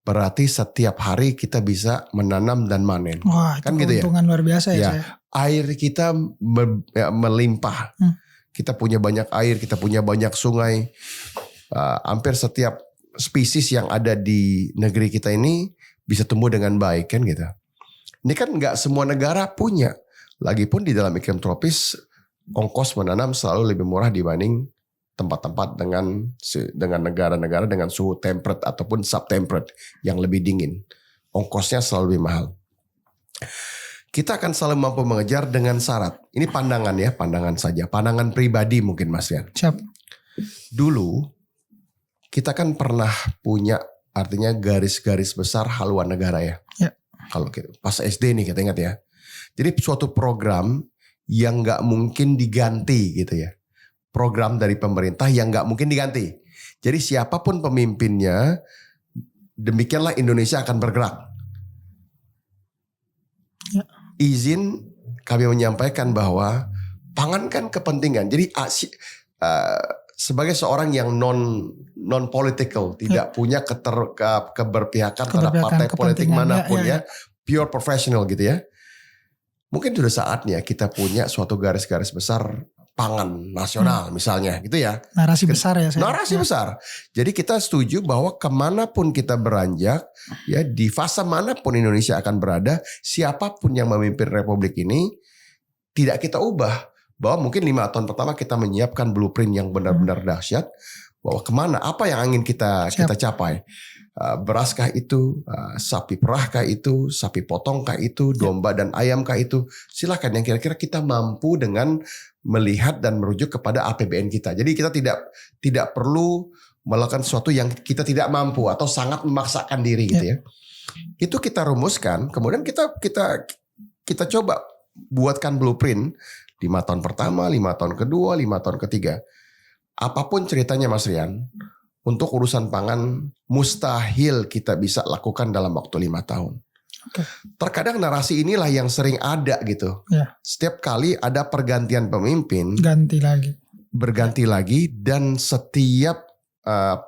Berarti setiap hari kita bisa menanam dan manen. Wah, kan itu keuntungan luar biasa ya. Air kita melimpah. Kita punya banyak air, kita punya banyak sungai. Hampir setiap spesies yang ada di negeri kita ini bisa tumbuh dengan baik kan gitu. Ini kan nggak semua negara punya. Lagipun di dalam iklim tropis, ongkos menanam selalu lebih murah dibanding tempat-tempat dengan negara-negara dengan suhu temperate ataupun subtemperate yang lebih dingin. Ongkosnya selalu lebih mahal. Kita akan selalu mampu mengejar dengan syarat. Ini pandangan ya, pandangan saja. Pandangan pribadi mungkin Mas Rian. Siap. Dulu kita kan pernah punya artinya garis-garis besar haluan negara ya. Kalau pas SD nih kita ingat ya. Jadi suatu program yang gak mungkin diganti gitu ya. Program dari pemerintah yang gak mungkin diganti. Jadi siapapun pemimpinnya, demikianlah Indonesia akan bergerak. Izin kami menyampaikan bahwa pangan kan kepentingan. Jadi sebagai seorang yang non political, tidak punya keberpihakan terhadap partai politik manapun ya. Pure professional gitu ya. Mungkin sudah saatnya kita punya suatu garis-garis besar pangan nasional misalnya gitu ya. Narasi besar ya. Narasi besar. Jadi kita setuju bahwa kemanapun kita beranjak ya, di fase manapun Indonesia akan berada, siapapun yang memimpin republik ini tidak kita ubah. Bahwa mungkin 5 tahun pertama kita menyiapkan blueprint yang benar-benar dahsyat. Bahwa kemana, apa yang ingin kita capai. Beraskah itu, sapi perahkah itu, sapi potongkah itu, domba dan ayamkah itu. Silakan yang kira-kira kita mampu dengan melihat dan merujuk kepada APBN kita. Jadi kita tidak perlu melakukan sesuatu yang kita tidak mampu atau sangat memaksakan diri gitu ya. Itu kita rumuskan, kemudian kita coba buatkan blueprint 5 tahun pertama, 5 tahun kedua, 5 tahun ketiga. Apapun ceritanya Mas Rian, untuk urusan pangan mustahil kita bisa lakukan dalam waktu 5 tahun. Terkadang narasi inilah yang sering ada gitu. Setiap kali ada pergantian pemimpin, berganti lagi dan setiap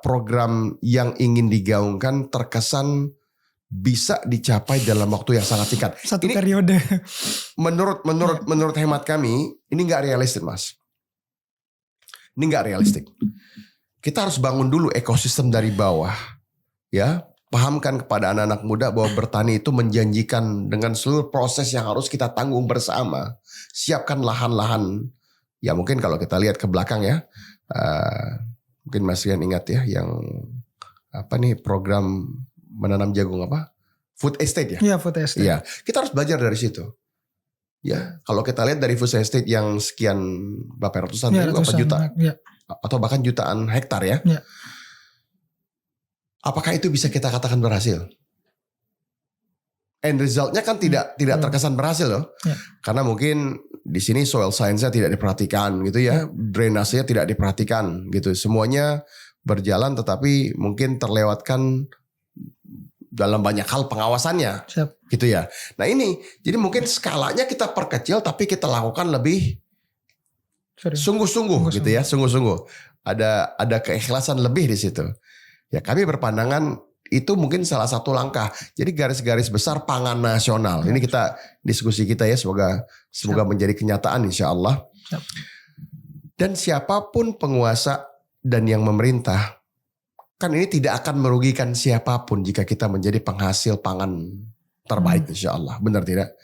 program yang ingin digaungkan terkesan bisa dicapai dalam waktu yang sangat singkat. Satu periode. Menurut hemat kami ini nggak realistis Mas. Ini nggak realistik. Kita harus bangun dulu ekosistem dari bawah, ya. Pahamkan kepada anak-anak muda bahwa bertani itu menjanjikan dengan seluruh proses yang harus kita tanggung bersama. Siapkan lahan-lahan. Ya mungkin kalau kita lihat ke belakang ya, mungkin Mas Rian ingat ya, yang program menanam jagung food estate ya. Iya, food estate. Iya, kita harus belajar dari situ. Ya, kalau kita lihat dari food estate yang sekian berapa ratusan juta. Atau bahkan jutaan hektar ya. Apakah itu bisa kita katakan berhasil? End resultnya kan tidak terkesan berhasil loh. Karena mungkin di sini soil science-nya tidak diperhatikan gitu ya. Drainasenya tidak diperhatikan gitu. Semuanya berjalan tetapi mungkin terlewatkan dalam banyak hal pengawasannya. Gitu ya. Nah ini, jadi mungkin skalanya kita perkecil tapi kita lakukan lebih sungguh-sungguh gitu ya, sungguh-sungguh. Ada keikhlasan lebih di situ. Ya kami berpandangan itu mungkin salah satu langkah. Jadi garis-garis besar pangan nasional. Ini kita diskusi kita ya, semoga menjadi kenyataan insya Allah. Dan siapapun penguasa dan yang memerintah, kan ini tidak akan merugikan siapapun jika kita menjadi penghasil pangan terbaik insya Allah. Benar tidak?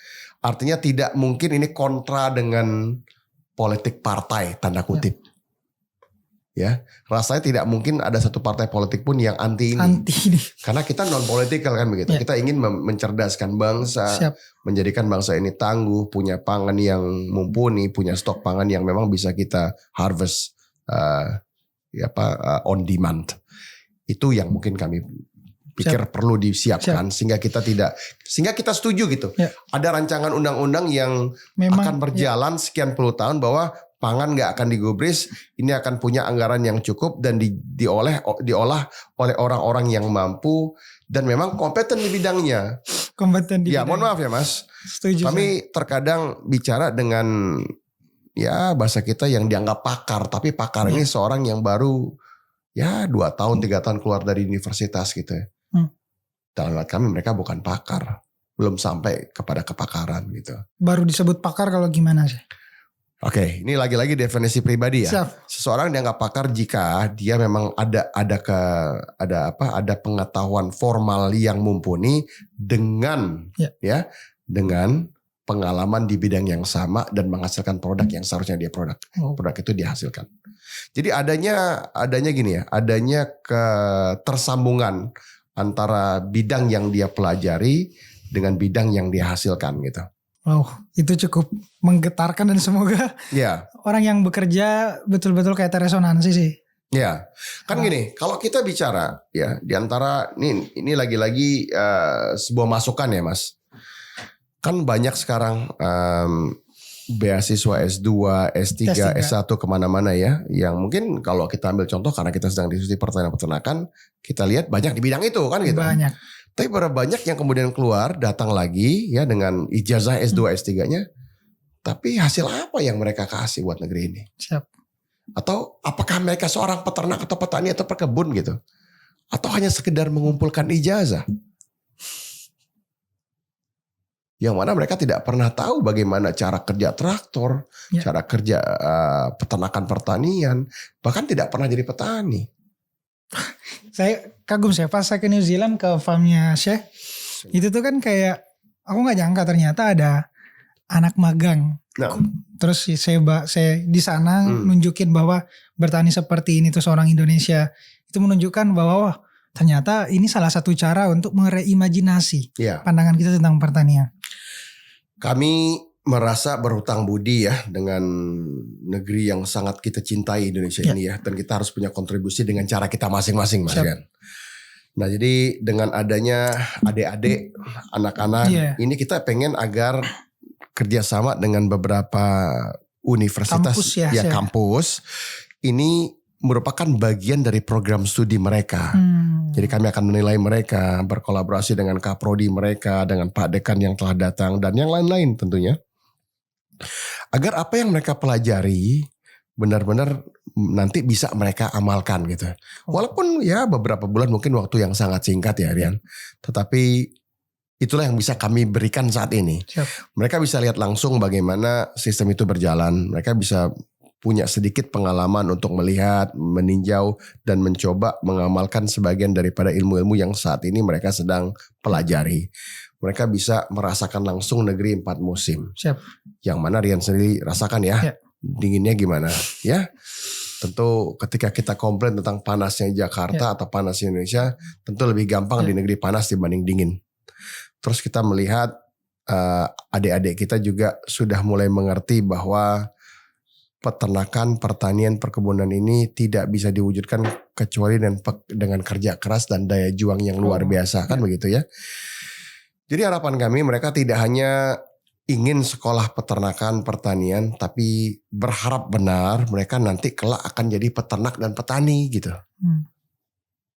Artinya tidak mungkin ini kontra dengan politik partai tanda kutip. Ya, rasanya tidak mungkin ada satu partai politik pun yang anti ini. Karena kita non politikal kan begitu. Kita ingin mencerdaskan bangsa, menjadikan bangsa ini tangguh, punya pangan yang mumpuni, punya stok pangan yang memang bisa kita harvest on demand. Itu yang mungkin kami pikir perlu disiapkan sehingga kita setuju gitu. Ada rancangan undang-undang yang memang akan berjalan sekian puluh tahun bahwa pangan nggak akan digubris, ini akan punya anggaran yang cukup dan diolah oleh orang-orang yang mampu dan memang kompeten di bidangnya. Mohon maaf ya Mas. Setuju. Kami terkadang bicara dengan bahasa kita yang dianggap pakar, tapi pakar ini seorang yang baru 2 tahun 3 tahun keluar dari universitas gitu ya. Dalam hati kami mereka bukan pakar, belum sampai kepada kepakaran gitu. Baru disebut pakar kalau gimana sih? Oke, ini lagi-lagi definisi pribadi ya. Seseorang dianggap pakar jika dia memang ada pengetahuan formal yang mumpuni dengan dengan pengalaman di bidang yang sama dan menghasilkan produk yang seharusnya dia produk itu dihasilkan. Jadi adanya gini ya, adanya ketersambungan antara bidang yang dia pelajari dengan bidang yang dia hasilkan gitu. Itu cukup menggetarkan dan semoga orang yang bekerja betul-betul kayak teresonansi sih. Ya, kan gini, kalau kita bicara ya di antara ini lagi-lagi sebuah masukan ya Mas. Kan banyak sekarang beasiswa S2, S3, S1 kemana-mana ya. Yang mungkin kalau kita ambil contoh karena kita sedang diskusi pertanian peternakan, kita lihat banyak di bidang itu kan gitu. Banyak. Tapi berapa banyak yang kemudian keluar datang lagi ya dengan ijazah S2, S3-nya. Tapi hasil apa yang mereka kasih buat negeri ini? Atau apakah mereka seorang peternak atau petani atau pekebun gitu? Atau hanya sekedar mengumpulkan ijazah? Yang mana mereka tidak pernah tahu bagaimana cara kerja traktor, cara kerja peternakan pertanian, bahkan tidak pernah jadi petani. Saya kagum sih pas saya ke New Zealand ke farmnya Syekh, itu tuh kan kayak aku nggak nyangka ternyata ada anak magang. Terus saya di sana nunjukin bahwa bertani seperti ini tuh seorang Indonesia itu menunjukkan bahwa ternyata ini salah satu cara untuk mereimajinasi pandangan kita tentang pertanian. Kami merasa berhutang budi ya dengan negeri yang sangat kita cintai Indonesia ini ya. Dan kita harus punya kontribusi dengan cara kita masing-masing Mas kan. Nah jadi dengan adanya adik-adik, anak-anak ini kita pengen agar kerjasama dengan beberapa universitas kampus ini merupakan bagian dari program studi mereka. Jadi kami akan menilai mereka, berkolaborasi dengan Kaprodi mereka, dengan Pak Dekan yang telah datang dan yang lain-lain tentunya. Agar apa yang mereka pelajari benar-benar nanti bisa mereka amalkan gitu. Walaupun ya beberapa bulan mungkin waktu yang sangat singkat ya Rian. Tetapi itulah yang bisa kami berikan saat ini. Mereka bisa lihat langsung bagaimana sistem itu berjalan. Mereka bisa punya sedikit pengalaman untuk melihat, meninjau dan mencoba mengamalkan sebagian daripada ilmu-ilmu yang saat ini mereka sedang pelajari. Mereka bisa merasakan langsung negeri 4 musim. Yang mana Rian sendiri rasakan ya. Dinginnya gimana ya. Tentu ketika kita komplain tentang panasnya Jakarta atau panasnya Indonesia, tentu lebih gampang di negeri panas dibanding dingin. Terus kita melihat adik-adik kita juga sudah mulai mengerti bahwa peternakan, pertanian, perkebunan ini tidak bisa diwujudkan kecuali dengan kerja keras dan daya juang yang luar biasa kan begitu ya. Jadi harapan kami mereka tidak hanya ingin sekolah peternakan, pertanian, tapi berharap benar mereka nanti kelak akan jadi peternak dan petani gitu.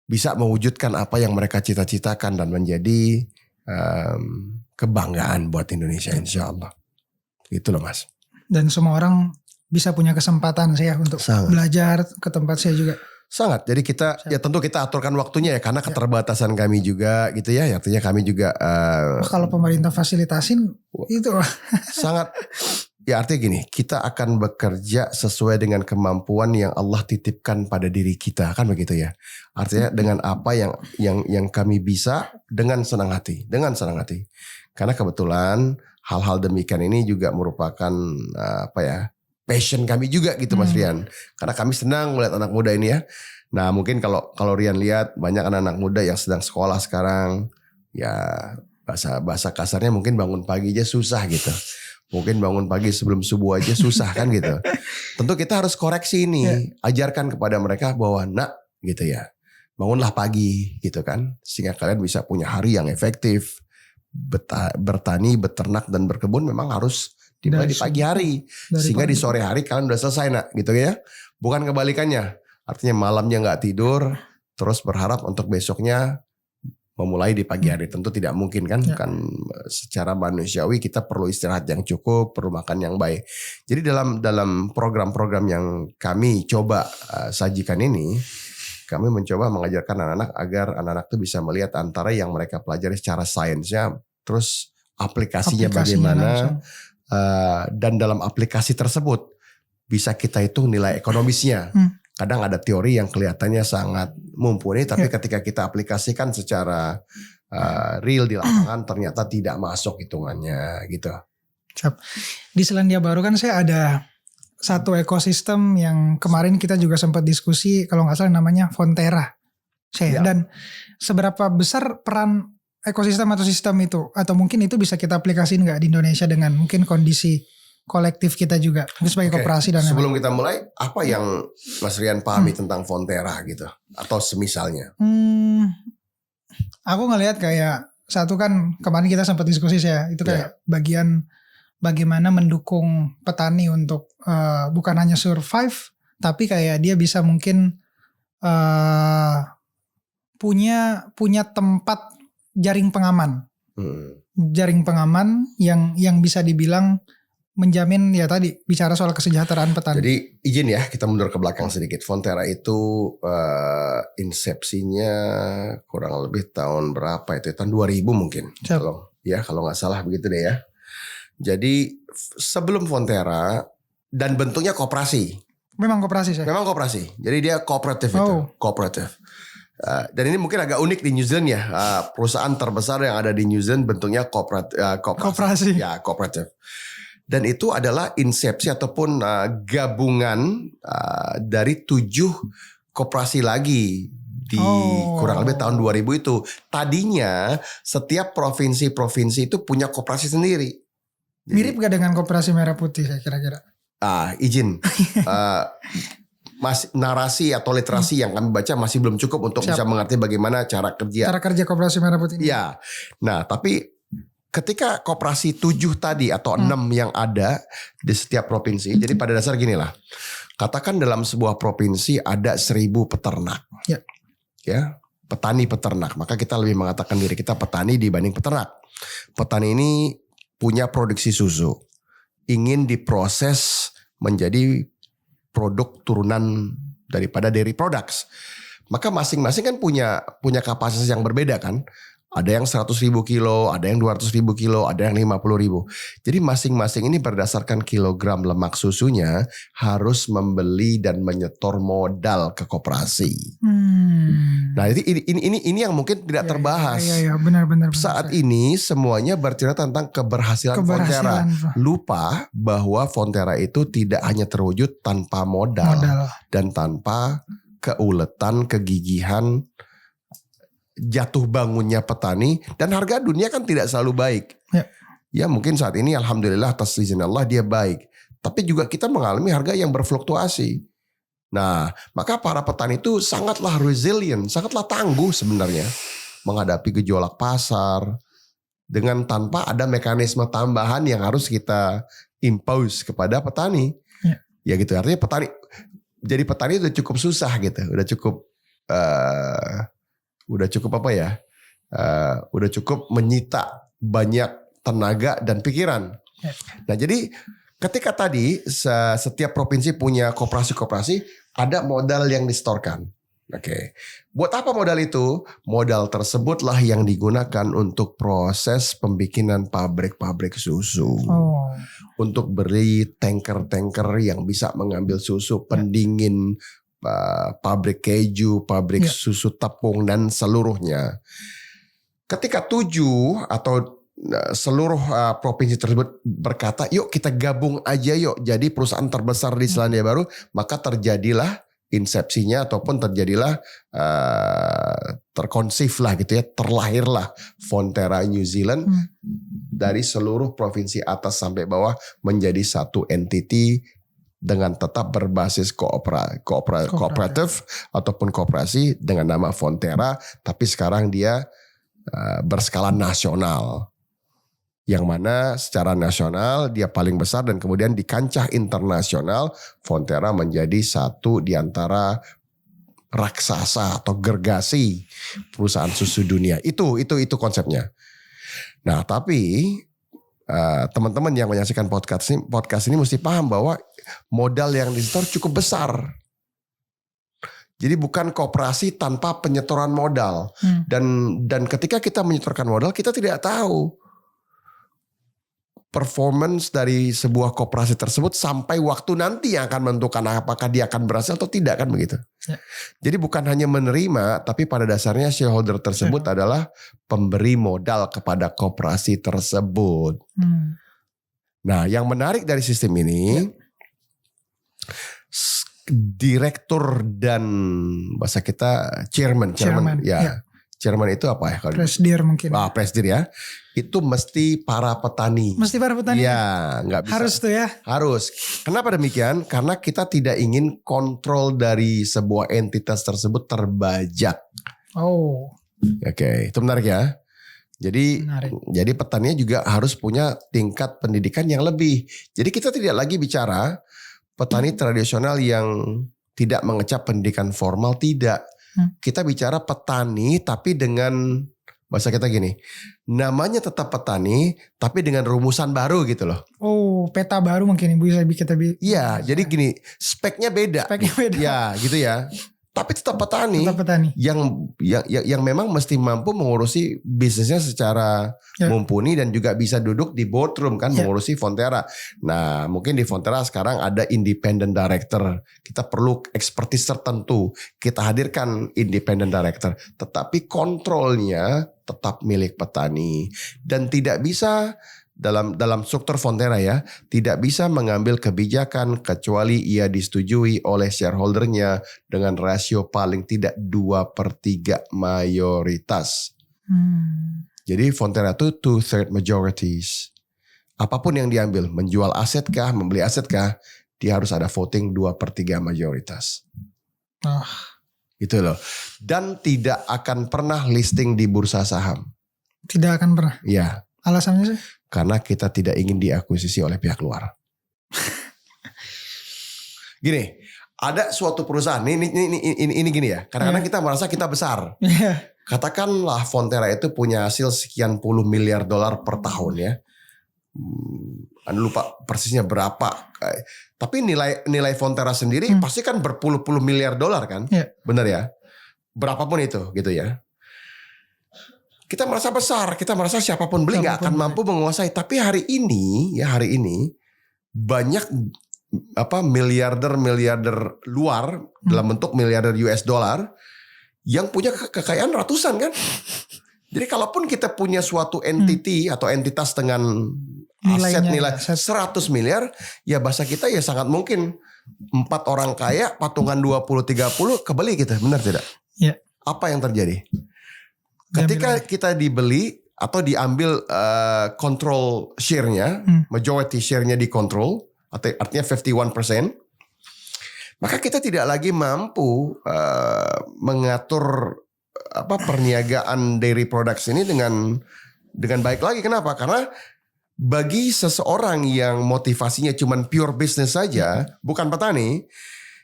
Bisa mewujudkan apa yang mereka cita-citakan dan menjadi kebanggaan buat Indonesia insya Allah. Gitu loh Mas. Dan semua orang bisa punya kesempatan saya untuk belajar ke tempat saya juga. Sangat. Jadi kita ya tentu kita aturkan waktunya ya karena keterbatasan kami juga gitu ya. Artinya kami juga kalau pemerintah fasilitasin itu sangat Ya artinya gini, kita akan bekerja sesuai dengan kemampuan yang Allah titipkan pada diri kita, kan begitu ya. Artinya dengan apa yang kami bisa dengan senang hati, Karena kebetulan hal-hal demikian ini juga merupakan passion kami juga gitu Mas Rian. Karena kami senang melihat anak muda ini ya. Nah mungkin kalau Rian lihat banyak anak-anak muda yang sedang sekolah sekarang, ya bahasa kasarnya mungkin bangun pagi aja susah gitu. Mungkin bangun pagi sebelum subuh aja susah kan gitu. Tentu kita harus koreksi ini. Ajarkan kepada mereka bahwa gitu ya. Bangunlah pagi gitu kan. Sehingga kalian bisa punya hari yang efektif. Bertani, beternak dan berkebun memang harus dimulai di pagi hari. Sehingga di sore hari kalian udah selesai gitu ya. Bukan kebalikannya. Artinya malamnya gak tidur. Terus berharap untuk besoknya memulai di pagi hari. Tentu tidak mungkin kan. Kan secara manusiawi kita perlu istirahat yang cukup, perlu makan yang baik. Jadi dalam program-program yang kami coba sajikan ini, kami mencoba mengajarkan anak-anak agar anak-anak itu bisa melihat antara yang mereka pelajari secara sainsnya, terus aplikasinya bagaimana, dan dalam aplikasi tersebut bisa kita hitung nilai ekonomisnya. Kadang ada teori yang kelihatannya sangat mumpuni, tapi ketika kita aplikasikan secara real di lapangan ternyata tidak masuk hitungannya gitu. Di Selandia Baru kan saya ada satu ekosistem yang kemarin kita juga sempat diskusi, kalau nggak salah namanya Fonterra. Dan seberapa besar peran ekosistem atau sistem itu, atau mungkin itu bisa kita aplikasiin nggak di Indonesia dengan mungkin kondisi kolektif kita juga sebagai koperasi dan sebelum kita mulai, apa yang Mas Rian pahami tentang Fonterra gitu atau semisalnya? Aku ngelihat kayak satu kan kemarin kita sempat diskusi itu kayak bagian bagaimana mendukung petani untuk bukan hanya survive, tapi kayak dia bisa mungkin punya tempat jaring pengaman, yang bisa dibilang menjamin ya tadi bicara soal kesejahteraan petani. Jadi izin ya kita mundur ke belakang sedikit. Fonterra itu insepsinya kurang lebih tahun berapa itu? Tahun 2000 mungkin. Kalau nggak salah begitu deh ya. Jadi sebelum Fonterra dan bentuknya koperasi. Memang koperasi Memang koperasi. Jadi dia kooperatif itu, kooperatif. Dan ini mungkin agak unik di New Zealand ya. Perusahaan terbesar yang ada di New Zealand bentuknya koperasi. Ya, kooperatif. Dan itu adalah insepsi ataupun gabungan dari 7 koperasi lagi di kurang lebih tahun 2000 itu. Tadinya setiap provinsi-provinsi itu punya koperasi sendiri. Jadi, mirip gak dengan koperasi merah putih saya kira-kira? Izin. Narasi atau literasi yang kami baca masih belum cukup untuk bisa mengerti bagaimana cara kerja koperasi merah putih ini. Ya. Nah, tapi ketika koperasi 7 tadi atau 6 yang ada di setiap provinsi, jadi pada dasar gini lah, katakan dalam sebuah provinsi ada 1000 peternak, ya petani peternak, maka kita lebih mengatakan diri kita petani dibanding peternak. Petani ini punya produksi susu, ingin diproses menjadi produk turunan daripada dairy products, maka masing-masing kan punya kapasitas yang berbeda kan. Ada yang 100.000 kilo, ada yang 200.000 kilo, ada yang 50.000. Jadi masing-masing ini berdasarkan kilogram lemak susunya harus membeli dan menyetor modal ke koperasi. Nah ini yang mungkin tidak terbahas. Iya, benar. Saat ini semuanya bercerita tentang keberhasilan Fonterra. Lupa bahwa Fonterra itu tidak hanya terwujud tanpa modal. Dan tanpa keuletan, kegigihan, jatuh bangunnya petani, dan harga dunia kan tidak selalu baik. Ya mungkin saat ini alhamdulillah atas izin Allah dia baik. Tapi juga kita mengalami harga yang berfluktuasi. Nah maka para petani itu sangatlah resilient, sangatlah tangguh sebenarnya menghadapi gejolak pasar. Dengan tanpa ada mekanisme tambahan yang harus kita impose kepada petani. Ya gitu, artinya jadi petani udah cukup susah gitu. Udah cukup udah cukup menyita banyak tenaga dan pikiran. Nah jadi ketika tadi setiap provinsi punya koperasi-koperasi, ada modal yang disetorkan. Buat apa modal itu? Modal tersebutlah yang digunakan untuk proses pembikinan pabrik-pabrik susu. untuk beli tanker-tanker yang bisa mengambil susu, pendingin, pabrik keju, pabrik susu tepung dan seluruhnya. Ketika 7 atau seluruh provinsi tersebut berkata, yuk kita gabung aja yuk jadi perusahaan terbesar di Selandia Baru, maka terjadilah insepsinya ataupun terjadilah terkonsif lah gitu ya, terlahirlah Fonterra New Zealand dari seluruh provinsi atas sampai bawah menjadi satu entity dengan tetap berbasis kooperatif ataupun kooperasi dengan nama Fonterra, tapi sekarang dia berskala nasional. Yang mana secara nasional dia paling besar dan kemudian di kancah internasional Fonterra menjadi satu di antara raksasa atau gergasi perusahaan susu dunia. Itu konsepnya. Nah, tapi teman-teman yang menyaksikan podcast ini mesti paham bahwa modal yang disetor cukup besar. Jadi bukan koperasi tanpa penyetoran modal. Dan ketika kita menyetorkan modal, kita tidak tahu performance dari sebuah koperasi tersebut sampai waktu nanti yang akan menentukan apakah dia akan berhasil atau tidak, kan begitu. Jadi bukan hanya menerima, tapi pada dasarnya shareholder tersebut adalah pemberi modal kepada koperasi tersebut. Nah, yang menarik dari sistem ini, direktur dan bahasa kita chairman. Chairman itu apa ya? Presidir mungkin. Presidir ya. Itu mesti para petani. Mesti para petani. Ya, nggak bisa. Harus tuh ya. Harus. Kenapa demikian? Karena kita tidak ingin kontrol dari sebuah entitas tersebut terbajak. Oke, itu menarik ya. Jadi petaninya juga harus punya tingkat pendidikan yang lebih. Jadi kita tidak lagi bicara petani tradisional yang tidak mengecap pendidikan formal, tidak. Kita bicara petani tapi dengan bahasa kita gini, namanya tetap petani tapi dengan rumusan baru gitu loh. Peta baru mungkin bisa kita. Iya, jadi gini, speknya beda. Ya, gitu ya. Tapi tetap petani. Yang memang mesti mampu mengurusi bisnisnya secara mumpuni dan juga bisa duduk di boardroom kan, mengurusi Fonterra. Nah, mungkin di Fonterra sekarang ada independent director. Kita perlu expertise tertentu. Kita hadirkan independent director, tetapi kontrolnya tetap milik petani dan tidak bisa dalam struktur Fonterra ya, tidak bisa mengambil kebijakan kecuali ia disetujui oleh shareholdernya dengan rasio paling tidak 2/3 mayoritas. Jadi Fonterra itu 2/3 majorities. Apapun yang diambil, menjual aset kah, membeli aset kah, dia harus ada voting 2/3 mayoritas. Itu loh. Dan tidak akan pernah listing di bursa saham. Tidak akan pernah? Iya. Alasannya sih? Karena kita tidak ingin diakuisisi oleh pihak luar. Gini, ada suatu perusahaan ini gini ya. Kadang-kadang kita merasa kita besar. Katakanlah Fonterra itu punya hasil sekian puluh miliar dolar per tahun ya. Anda lupa persisnya berapa. Tapi nilai Fonterra sendiri pasti kan berpuluh-puluh miliar dolar kan? Benar ya? Berapapun itu gitu ya. Kita merasa besar, kita merasa siapapun beli nggak akan mampu menguasai. Tapi hari ini banyak miliarder luar dalam bentuk miliarder US dollar yang punya kekayaan ratusan kan. Jadi kalaupun kita punya suatu entity atau entitas dengan aset nilai 100 miliar, ya bahasa kita ya sangat mungkin 4 orang kaya patungan 20-30 kebeli kita, benar tidak? Iya. Apa yang terjadi? Ketika kita dibeli atau diambil control share-nya, majority share-nya dikontrol, artinya 51%, maka kita tidak lagi mampu mengatur perniagaan dairy products ini dengan baik lagi. Kenapa? Karena bagi seseorang yang motivasinya cuma pure business saja, bukan petani,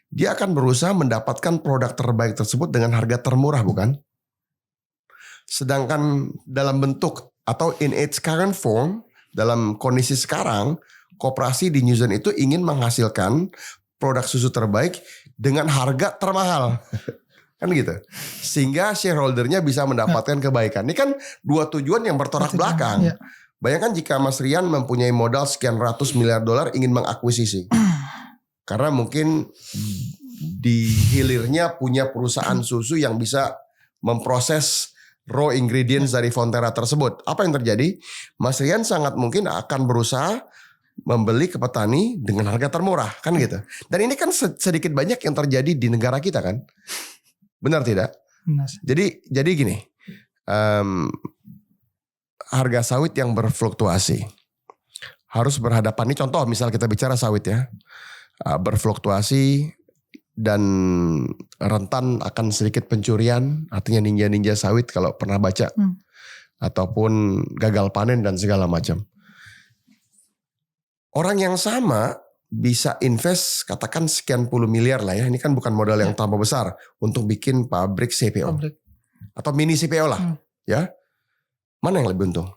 dia akan berusaha mendapatkan produk terbaik tersebut dengan harga termurah, bukan? Sedangkan dalam bentuk atau in its current form, dalam kondisi sekarang, koperasi di New Zealand itu ingin menghasilkan produk susu terbaik dengan harga termahal. Kan gitu. Sehingga shareholdernya bisa mendapatkan kebaikan. Ini kan dua tujuan yang bertolak belakang. Bayangkan jika Mas Rian mempunyai modal sekian ratus miliar dolar ingin mengakuisisi. Karena mungkin di hilirnya punya perusahaan susu yang bisa memproses raw ingredients dari Fonterra tersebut. Apa yang terjadi? Mas Rian sangat mungkin akan berusaha membeli ke petani dengan harga termurah, kan gitu. Dan ini kan sedikit banyak yang terjadi di negara kita kan. Benar tidak? Benar. Jadi gini, harga sawit yang berfluktuasi harus berhadapan. Ini contoh misal kita bicara sawit ya, berfluktuasi dan rentan akan sedikit pencurian, artinya ninja sawit kalau pernah baca, ataupun gagal panen dan segala macam. Orang yang sama bisa invest katakan sekian puluh miliar lah ya, ini kan bukan modal yang tambah besar untuk bikin pabrik CPO atau mini CPO lah, ya. Mana yang lebih untung?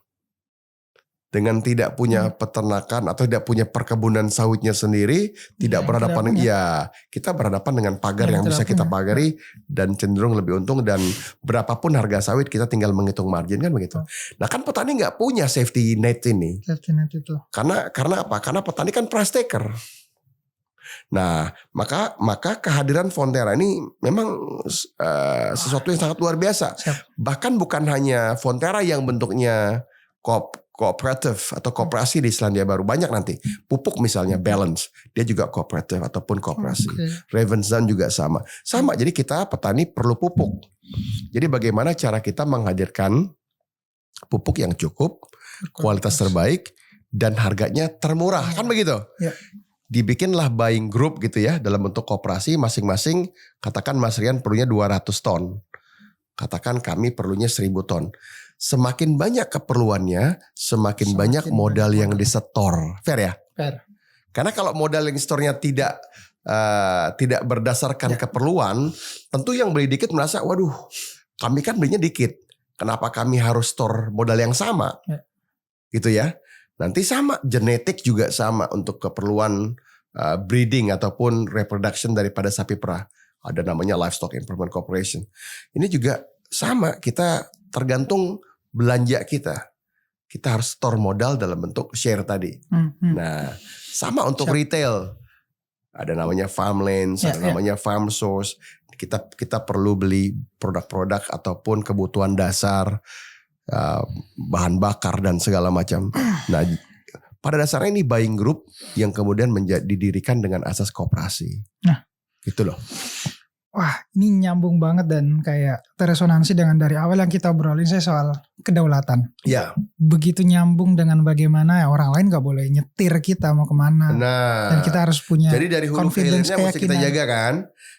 Dengan tidak punya peternakan atau tidak punya perkebunan sawitnya sendiri, tidak berhadapan kita berhadapan dengan pagar yang bisa kita pagari dan cenderung lebih untung, dan berapapun harga sawit kita tinggal menghitung margin kan begitu. Nah kan petani nggak punya safety net ini. Safety net itu. Karena apa? Karena petani kan price taker. Nah, maka kehadiran Fonterra ini memang sesuatu yang sangat luar biasa. Bahkan bukan hanya Fonterra yang bentuknya kooperatif atau koperasi di Selandia Baru, banyak nanti. Pupuk misalnya Balance, dia juga kooperatif ataupun koperasi. Ravensdown juga sama. Jadi kita petani perlu pupuk. Jadi bagaimana cara kita menghadirkan pupuk yang cukup, kualitas terbaik, dan harganya termurah, kan begitu? Ya. Dibikinlah buying group gitu ya, dalam bentuk koperasi masing-masing. Katakan Mas Rian perlunya 200 ton. Katakan kami perlunya 1000 ton. Semakin banyak keperluannya, semakin banyak modal yang disetor. Fair ya? Fair. Karena kalau modal yang disetornya tidak berdasarkan keperluan, tentu yang beli dikit merasa, waduh, kami kan belinya dikit. Kenapa kami harus store modal yang sama? Gitu ya. Nanti sama, genetik juga sama untuk keperluan breeding ataupun reproduction daripada sapi perah. Ada namanya Livestock Improvement Corporation. Ini juga sama, kita tergantung belanja kita. Kita harus store modal dalam bentuk share tadi. Nah, sama untuk retail. Ada namanya Farmlands, ada namanya Farm Source. Kita perlu beli produk-produk ataupun kebutuhan dasar, bahan bakar dan segala macam. Nah, pada dasarnya ini buying group yang kemudian didirikan dengan asas koperasi. Nah, gitu loh. Wah, ini nyambung banget dan kayak teresonansi dengan dari awal yang kita obrolin saya soal kedaulatan. Ya. Begitu nyambung dengan bagaimana orang lain gak boleh nyetir kita mau kemana. Nah, dan kita harus punya jadi dari hulu ke hilirnya mesti kita jaga kan.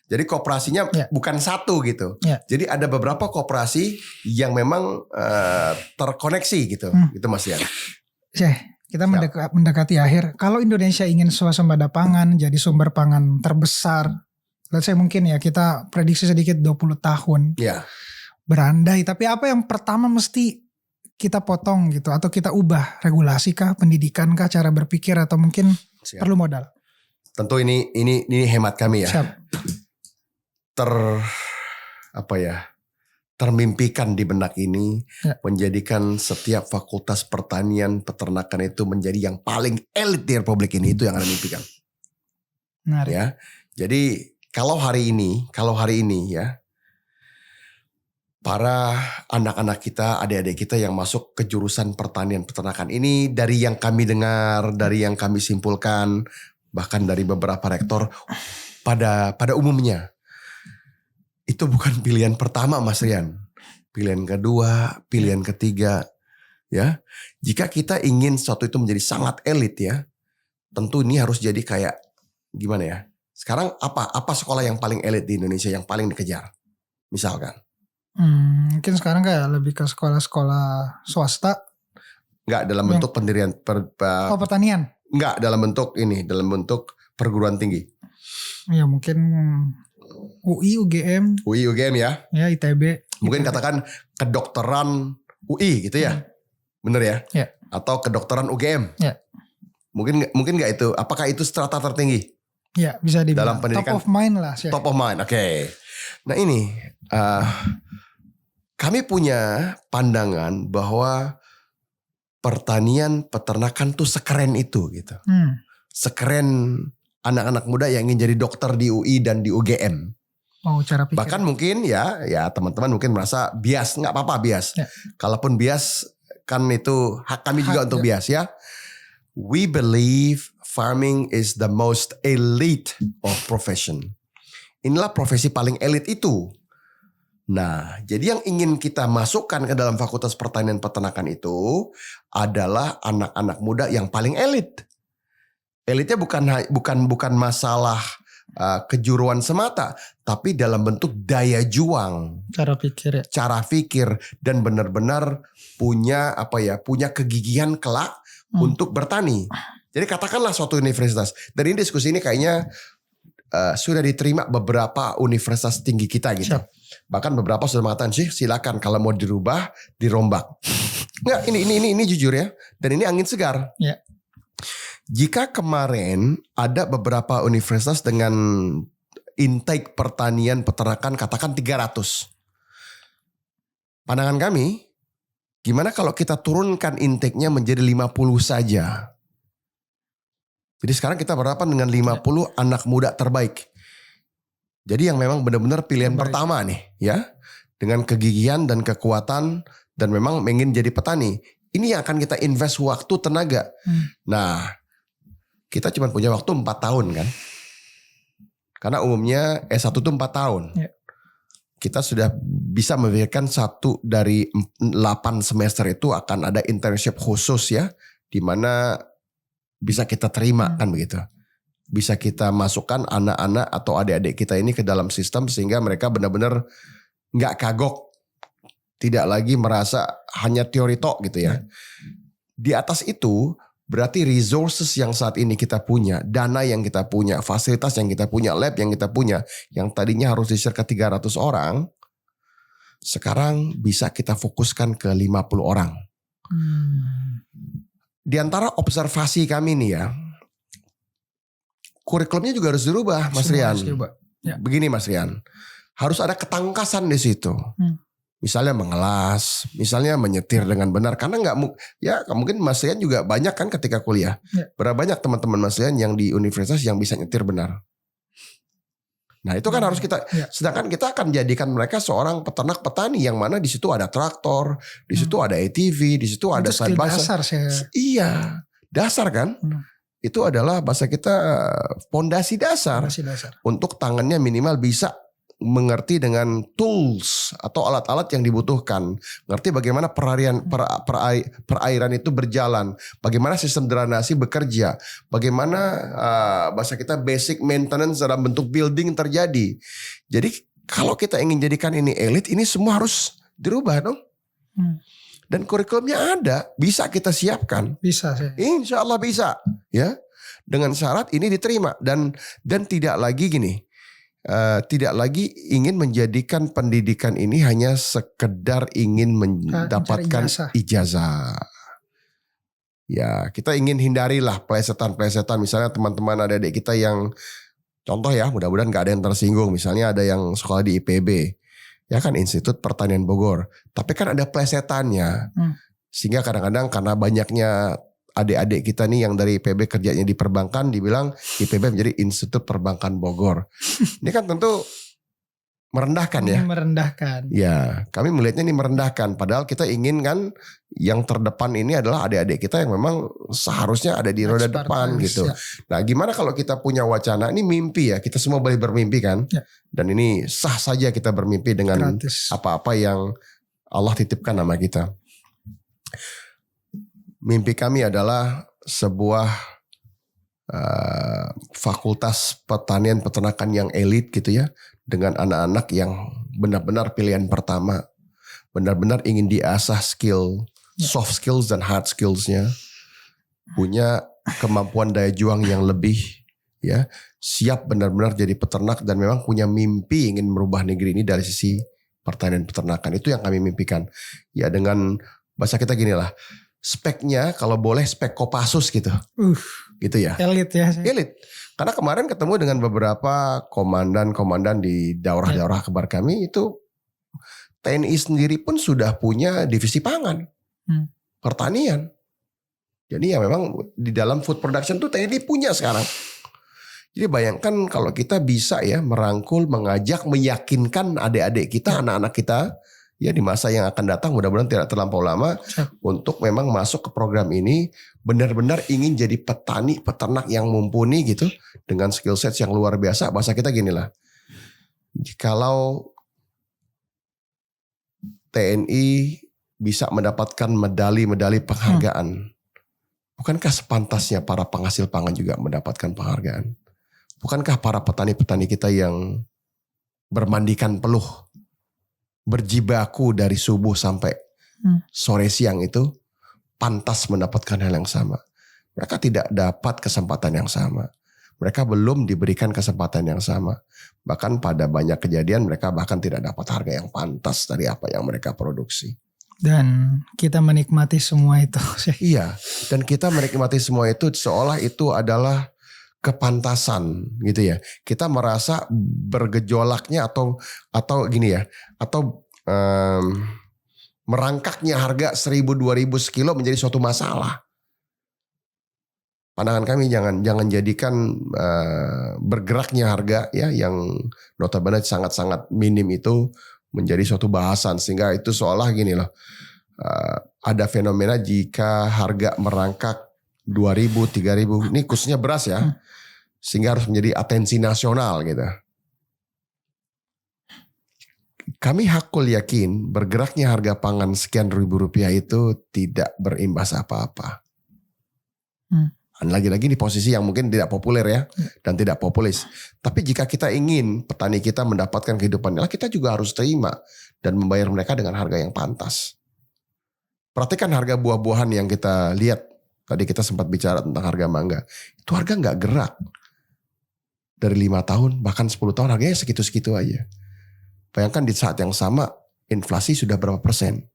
Jadi koperasinya bukan satu gitu. Jadi ada beberapa koperasi yang memang terkoneksi gitu. Gitu Mas Ian. Kita mendekati akhir. Kalau Indonesia ingin swasembada pangan, jadi sumber pangan terbesar, let's say mungkin ya kita prediksi sedikit 20 tahun. Berandai, tapi apa yang pertama mesti kita potong gitu, atau kita ubah? Regulasi kah, pendidikan kah, cara berpikir, atau mungkin perlu modal? Tentu ini hemat kami ya. Termimpikan di benak ini menjadikan setiap fakultas pertanian peternakan itu menjadi yang paling elit di Republik ini, itu yang Anda mimpikan. Menarik. Ya. Jadi kalau hari ini ya, para anak-anak kita, adik-adik kita yang masuk ke jurusan pertanian peternakan ini, dari yang kami dengar, dari yang kami simpulkan, bahkan dari beberapa rektor, pada umumnya itu bukan pilihan pertama Mas Rian. Pilihan kedua, pilihan ketiga. Ya, jika kita ingin sesuatu itu menjadi sangat elit ya, tentu ini harus jadi kayak gimana ya? Sekarang apa sekolah yang paling elit di Indonesia yang paling dikejar? Misalkan. Mungkin sekarang kayak lebih ke sekolah-sekolah swasta. Enggak dalam bentuk pendirian pertanian. Enggak dalam bentuk perguruan tinggi. Ya mungkin UI, UGM ya. Ya ITB. Mungkin katakan kedokteran UI gitu ya. Bener ya? Ya. Atau kedokteran UGM. Ya. Mungkin enggak itu? Apakah itu strata tertinggi? Ya bisa dibilang. Dalam pendidikan. Top of mind lah. Top of mind, oke. Nah ini kami punya pandangan bahwa pertanian peternakan tuh sekeren itu gitu. Sekeren anak-anak muda yang ingin jadi dokter di UI dan di UGM. Oh, cara pikir. Bahkan mungkin ya teman-teman mungkin merasa bias, nggak apa-apa bias. Ya. Kalaupun bias kan itu hak kami juga untuk bias ya. We believe farming is the most elite of profession. Inilah profesi paling elit itu. Nah, jadi yang ingin kita masukkan ke dalam Fakultas Pertanian Peternakan itu adalah anak-anak muda yang paling elit. Elitnya bukan masalah kejuruan semata, tapi dalam bentuk daya juang, cara pikir dan benar-benar punya punya kegigihan kelak untuk bertani. Jadi katakanlah suatu universitas. Dan ini diskusi ini kayaknya sudah diterima beberapa universitas tinggi kita gitu. Siap. Bahkan beberapa sudah mengatakan sih silakan kalau mau dirubah, dirombak. Nggak, ini jujur ya. Dan ini angin segar. Ya. Jika kemarin ada beberapa universitas dengan intake pertanian peternakan katakan 300. Pandangan kami, gimana kalau kita turunkan intake-nya menjadi 50 saja? Jadi sekarang kita berhadapan dengan 50 anak muda terbaik. Jadi yang memang benar-benar pilihan pertama nih ya. Dengan kegigihan dan kekuatan dan memang ingin jadi petani. Ini yang akan kita invest waktu, tenaga. Nah, kita cuma punya waktu 4 tahun kan. Karena umumnya S1 itu 4 tahun. Ya. Kita sudah bisa memikirkan 1 dari 8 semester itu akan ada internship khusus ya. Di mana bisa kita terima kan begitu. Bisa kita masukkan anak-anak atau adik-adik kita ini ke dalam sistem sehingga mereka benar-benar gak kagok. Tidak lagi merasa hanya teori tok gitu ya. Di atas itu berarti resources yang saat ini kita punya, dana yang kita punya, fasilitas yang kita punya, lab yang kita punya, yang tadinya harus di-share ke 300 orang, sekarang bisa kita fokuskan ke 50 orang. Di antara observasi kami nih ya, kurikulumnya juga harus dirubah, Mas Rian. Ya. Begini Mas Rian, harus ada ketangkasan di situ. Misalnya mengelas, misalnya menyetir dengan benar. Karena mungkin Mas Rian juga banyak kan ketika kuliah. Ya. Berapa banyak teman-teman Mas Rian yang di universitas yang bisa nyetir benar. Nah itu kan harus kita, sedangkan kita akan jadikan mereka seorang peternak petani yang mana di situ ada traktor, di situ ada ATV, di situ ada side by side. Iya, dasar kan? Itu adalah bahasa kita fondasi dasar. Untuk tangannya minimal bisa mengerti dengan tools atau alat-alat yang dibutuhkan. Ngerti bagaimana perairan itu berjalan. Bagaimana sistem drenase bekerja. Bagaimana bahasa kita basic maintenance dalam bentuk building terjadi. Jadi kalau kita ingin jadikan ini elit, ini semua harus dirubah dong. Dan kurikulumnya ada, bisa kita siapkan. Bisa sih. Insya Allah bisa, ya. Dengan syarat ini diterima dan tidak lagi gini. Tidak lagi ingin menjadikan pendidikan ini hanya sekedar ingin mendapatkan ijazah. Ya, kita ingin hindarilah plesetan-plesetan. Misalnya teman-teman adik-adik kita yang contoh ya, mudah-mudahan gak ada yang tersinggung. Misalnya ada yang sekolah di IPB, ya kan Institut Pertanian Bogor. Tapi kan ada plesetannya. Sehingga kadang-kadang karena banyaknya adik-adik kita nih yang dari IPB kerjanya di perbankan, dibilang IPB menjadi Institut Perbankan Bogor. Ini kan tentu merendahkan ya. Merendahkan. Ya, kami melihatnya ini merendahkan. Padahal kita ingin kan yang terdepan ini adalah adik-adik kita yang memang seharusnya ada di roda depan gitu. Ya. Nah, gimana kalau kita punya wacana, ini mimpi ya, kita semua boleh bermimpi kan. Ya. Dan ini sah saja kita bermimpi dengan apa-apa yang Allah titipkan nama kita. Mimpi kami adalah sebuah fakultas pertanian peternakan yang elit gitu ya. Dengan anak-anak yang benar-benar pilihan pertama. Benar-benar ingin diasah skill, soft skills dan hard skillsnya. Punya kemampuan daya juang yang lebih ya. Siap benar-benar jadi peternak dan memang punya mimpi ingin merubah negeri ini dari sisi pertanian peternakan. Itu yang kami mimpikan. Ya dengan bahasa kita gini lah. Speknya kalau boleh spek Kopassus gitu. Gitu ya. Elit ya. Elit. Karena kemarin ketemu dengan beberapa komandan-komandan di daerah-daerah kebar kami itu TNI sendiri pun sudah punya divisi pangan. Pertanian. Jadi ya memang di dalam food production tuh TNI punya sekarang. Jadi bayangkan kalau kita bisa ya merangkul, mengajak, meyakinkan adik-adik kita, anak-anak kita ya di masa yang akan datang, mudah-mudahan tidak terlampau lama, untuk memang masuk ke program ini, benar-benar ingin jadi petani, peternak yang mumpuni gitu, dengan skill set yang luar biasa. Bahasa kita gini lah, kalau TNI bisa mendapatkan medali-medali penghargaan, bukankah sepantasnya para penghasil pangan juga mendapatkan penghargaan? Bukankah para petani-petani kita yang bermandikan peluh, berjibaku dari subuh sampai sore siang itu pantas mendapatkan hal yang sama? Mereka tidak dapat kesempatan yang sama. Mereka belum diberikan kesempatan yang sama. Bahkan pada banyak kejadian mereka bahkan tidak dapat harga yang pantas dari apa yang mereka produksi. Dan kita menikmati semua itu. Iya, dan kita menikmati semua itu seolah itu adalah kepantasan gitu ya. Kita merasa bergejolaknya atau gini ya, atau merangkaknya harga 1.000-2.000 sekilo menjadi suatu masalah. Pandangan kami jangan jadikan bergeraknya harga ya yang notabene sangat-sangat minim itu menjadi suatu bahasan, sehingga itu seolah gini loh, ada fenomena jika harga merangkak 2.000, 3.000, ini khususnya beras ya, sehingga harus menjadi atensi nasional gitu. Kami hakul yakin bergeraknya harga pangan sekian ribu rupiah itu tidak berimbas apa-apa. Lagi-lagi di posisi yang mungkin tidak populer ya, dan tidak populis. Tapi jika kita ingin petani kita mendapatkan kehidupan, kita juga harus terima dan membayar mereka dengan harga yang pantas. Perhatikan harga buah-buahan yang kita lihat. Tadi kita sempat bicara tentang harga mangga. Itu harga gak gerak. Dari 5 tahun bahkan 10 tahun harganya segitu-segitu aja. Bayangkan di saat yang sama inflasi sudah berapa persen.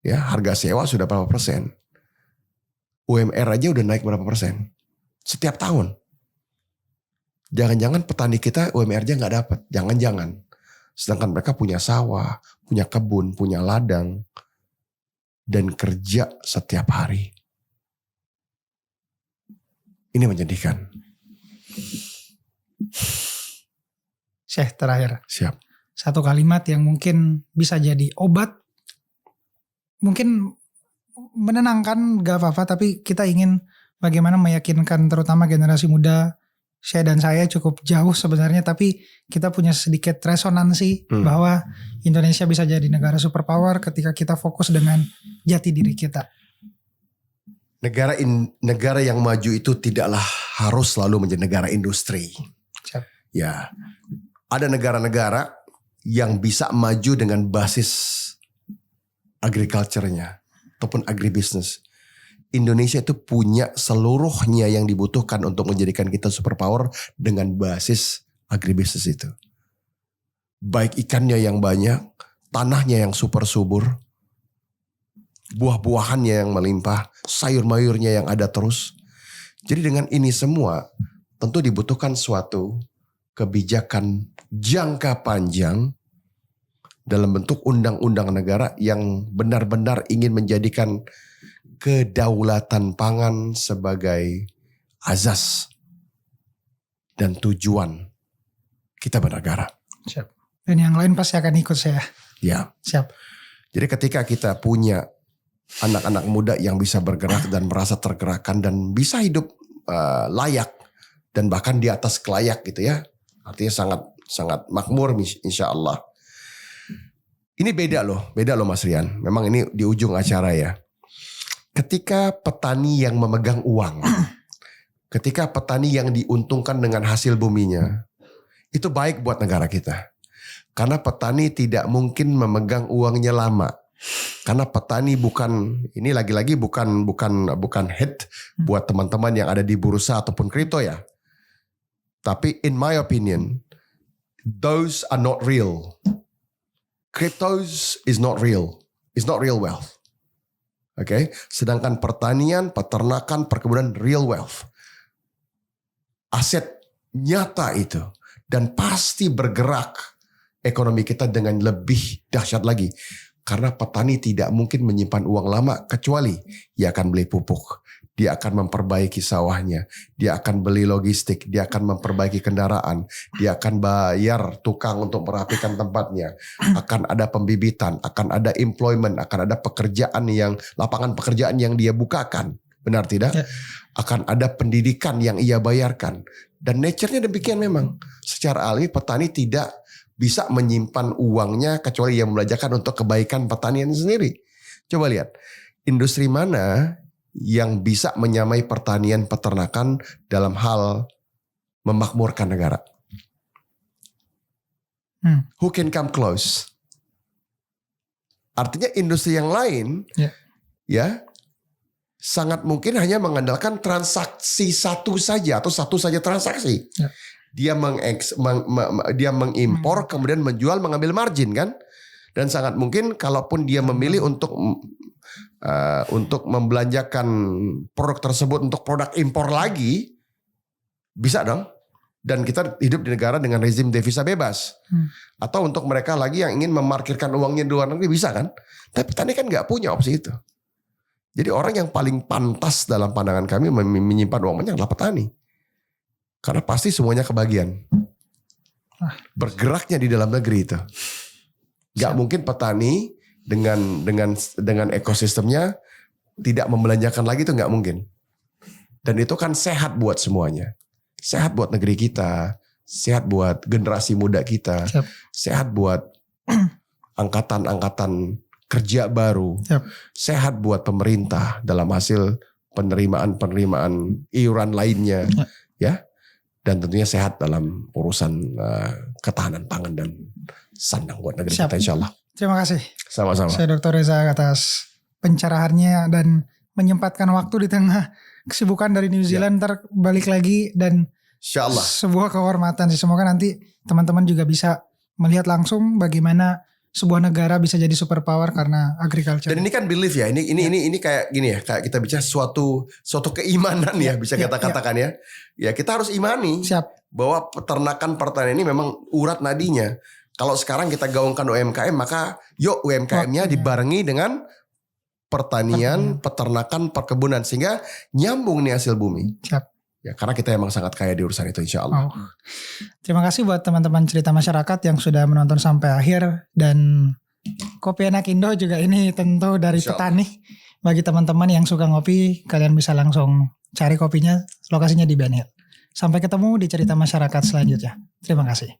Ya, harga sewa sudah berapa persen. UMR aja udah naik berapa persen. Setiap tahun. Jangan-jangan petani kita UMR-nya gak dapat. Jangan-jangan. Sedangkan mereka punya sawah, punya kebun, punya ladang. Dan kerja setiap hari. Ini menyedihkan. Syekh, terakhir. Siap. Satu kalimat yang mungkin bisa jadi obat. Mungkin menenangkan gak apa-apa, tapi kita ingin bagaimana meyakinkan terutama generasi muda. Syekh dan saya cukup jauh sebenarnya, tapi kita punya sedikit resonansi bahwa Indonesia bisa jadi negara superpower ketika kita fokus dengan jati diri kita. Negara yang maju itu tidaklah harus selalu menjadi negara industri. Siap. Ya, ada negara-negara yang bisa maju dengan basis agriculture-nya ataupun agribisnis. Indonesia itu punya seluruhnya yang dibutuhkan untuk menjadikan kita superpower dengan basis agribisnis itu. Baik ikannya yang banyak, tanahnya yang super subur, buah-buahannya yang melimpah, sayur-mayurnya yang ada terus. Jadi dengan ini semua tentu dibutuhkan suatu kebijakan jangka panjang dalam bentuk undang-undang negara yang benar-benar ingin menjadikan kedaulatan pangan sebagai azas dan tujuan kita bernegara. Siap. Dan yang lain pasti akan ikut saya. Ya. Siap. Jadi ketika kita punya anak-anak muda yang bisa bergerak dan merasa tergerakkan dan bisa hidup layak dan bahkan di atas kelayak gitu ya, artinya sangat makmur insya Allah. Ini beda loh Mas Rian. Memang ini di ujung acara ya. Ketika petani yang memegang uang, ketika petani yang diuntungkan dengan hasil buminya, itu baik buat negara kita. Karena petani tidak mungkin memegang uangnya lama. Karena petani bukan, ini lagi-lagi bukan head buat teman-teman yang ada di bursa ataupun kripto ya. Tapi in my opinion, those are not real. Cryptos is not real. It's not real wealth. Oke, sedangkan pertanian, peternakan, perkebunan real wealth. Aset nyata itu dan pasti bergerak ekonomi kita dengan lebih dahsyat lagi. Karena petani tidak mungkin menyimpan uang lama kecuali dia akan beli pupuk. Dia akan memperbaiki sawahnya. Dia akan beli logistik. Dia akan memperbaiki kendaraan. Dia akan bayar tukang untuk merapikan tempatnya. Akan ada pembibitan. Akan ada employment. Akan ada lapangan pekerjaan yang dia bukakan. Benar tidak? Ya. Akan ada pendidikan yang ia bayarkan. Dan nature-nya demikian memang. Secara alami petani tidak bisa menyimpan uangnya kecuali ia membelanjakan untuk kebaikan pertanian sendiri. Coba lihat, industri mana yang bisa menyamai pertanian peternakan dalam hal memakmurkan negara? Who can come close? Artinya industri yang lain ya sangat mungkin hanya mengandalkan transaksi satu saja atau satu saja transaksi. Ya. Dia mengimpor kemudian menjual mengambil margin kan, dan sangat mungkin kalaupun dia memilih untuk membelanjakan produk tersebut untuk produk impor lagi bisa dong. Dan kita hidup di negara dengan rezim devisa bebas. Atau untuk mereka lagi yang ingin memarkirkan uangnya di luar negeri bisa kan. Tapi petani kan gak punya opsi itu. Jadi orang yang paling pantas dalam pandangan kami menyimpan uangnya adalah petani. Karena pasti semuanya kebagian. Bergeraknya di dalam negeri itu. Gak mungkin petani dengan ekosistemnya tidak membelanjakan lagi, itu gak mungkin. Dan itu kan sehat buat semuanya. Sehat buat negeri kita. Sehat buat generasi muda kita. Sehat buat angkatan kerja baru. Sehat buat pemerintah dalam hasil penerimaan iuran lainnya. Ya. Dan tentunya sehat dalam urusan ketahanan pangan dan sandang buat negeri kita, insya Allah. Terima kasih. Sama-sama. Saya Dr. Reza atas pencerahannya dan menyempatkan waktu di tengah kesibukan dari New Zealand. Ntar balik lagi dan insya Allah sebuah kehormatan sih. Semoga nanti teman-teman juga bisa melihat langsung bagaimana sebuah negara bisa jadi superpower karena agriculture. Dan ini kan belief ya. Ini kayak gini ya. Kayak kita bicara suatu keimanan ya, bisa kita katakan ya. Ya kita harus imani bahwa peternakan pertanian ini memang urat nadinya. Kalau sekarang kita gaungkan UMKM, maka yuk UMKM-nya dibarengi dengan pertanian, peternakan, perkebunan, sehingga nyambung nih hasil bumi. Ya, karena kita emang sangat kaya di urusan itu, insya Allah. Terima kasih buat teman-teman Cerita Masyarakat yang sudah menonton sampai akhir, dan Kopi Enak Indo juga ini tentu dari petani. Bagi teman-teman yang suka ngopi, kalian bisa langsung cari kopinya, lokasinya di Ben Hill. Sampai ketemu di Cerita Masyarakat selanjutnya. Terima kasih.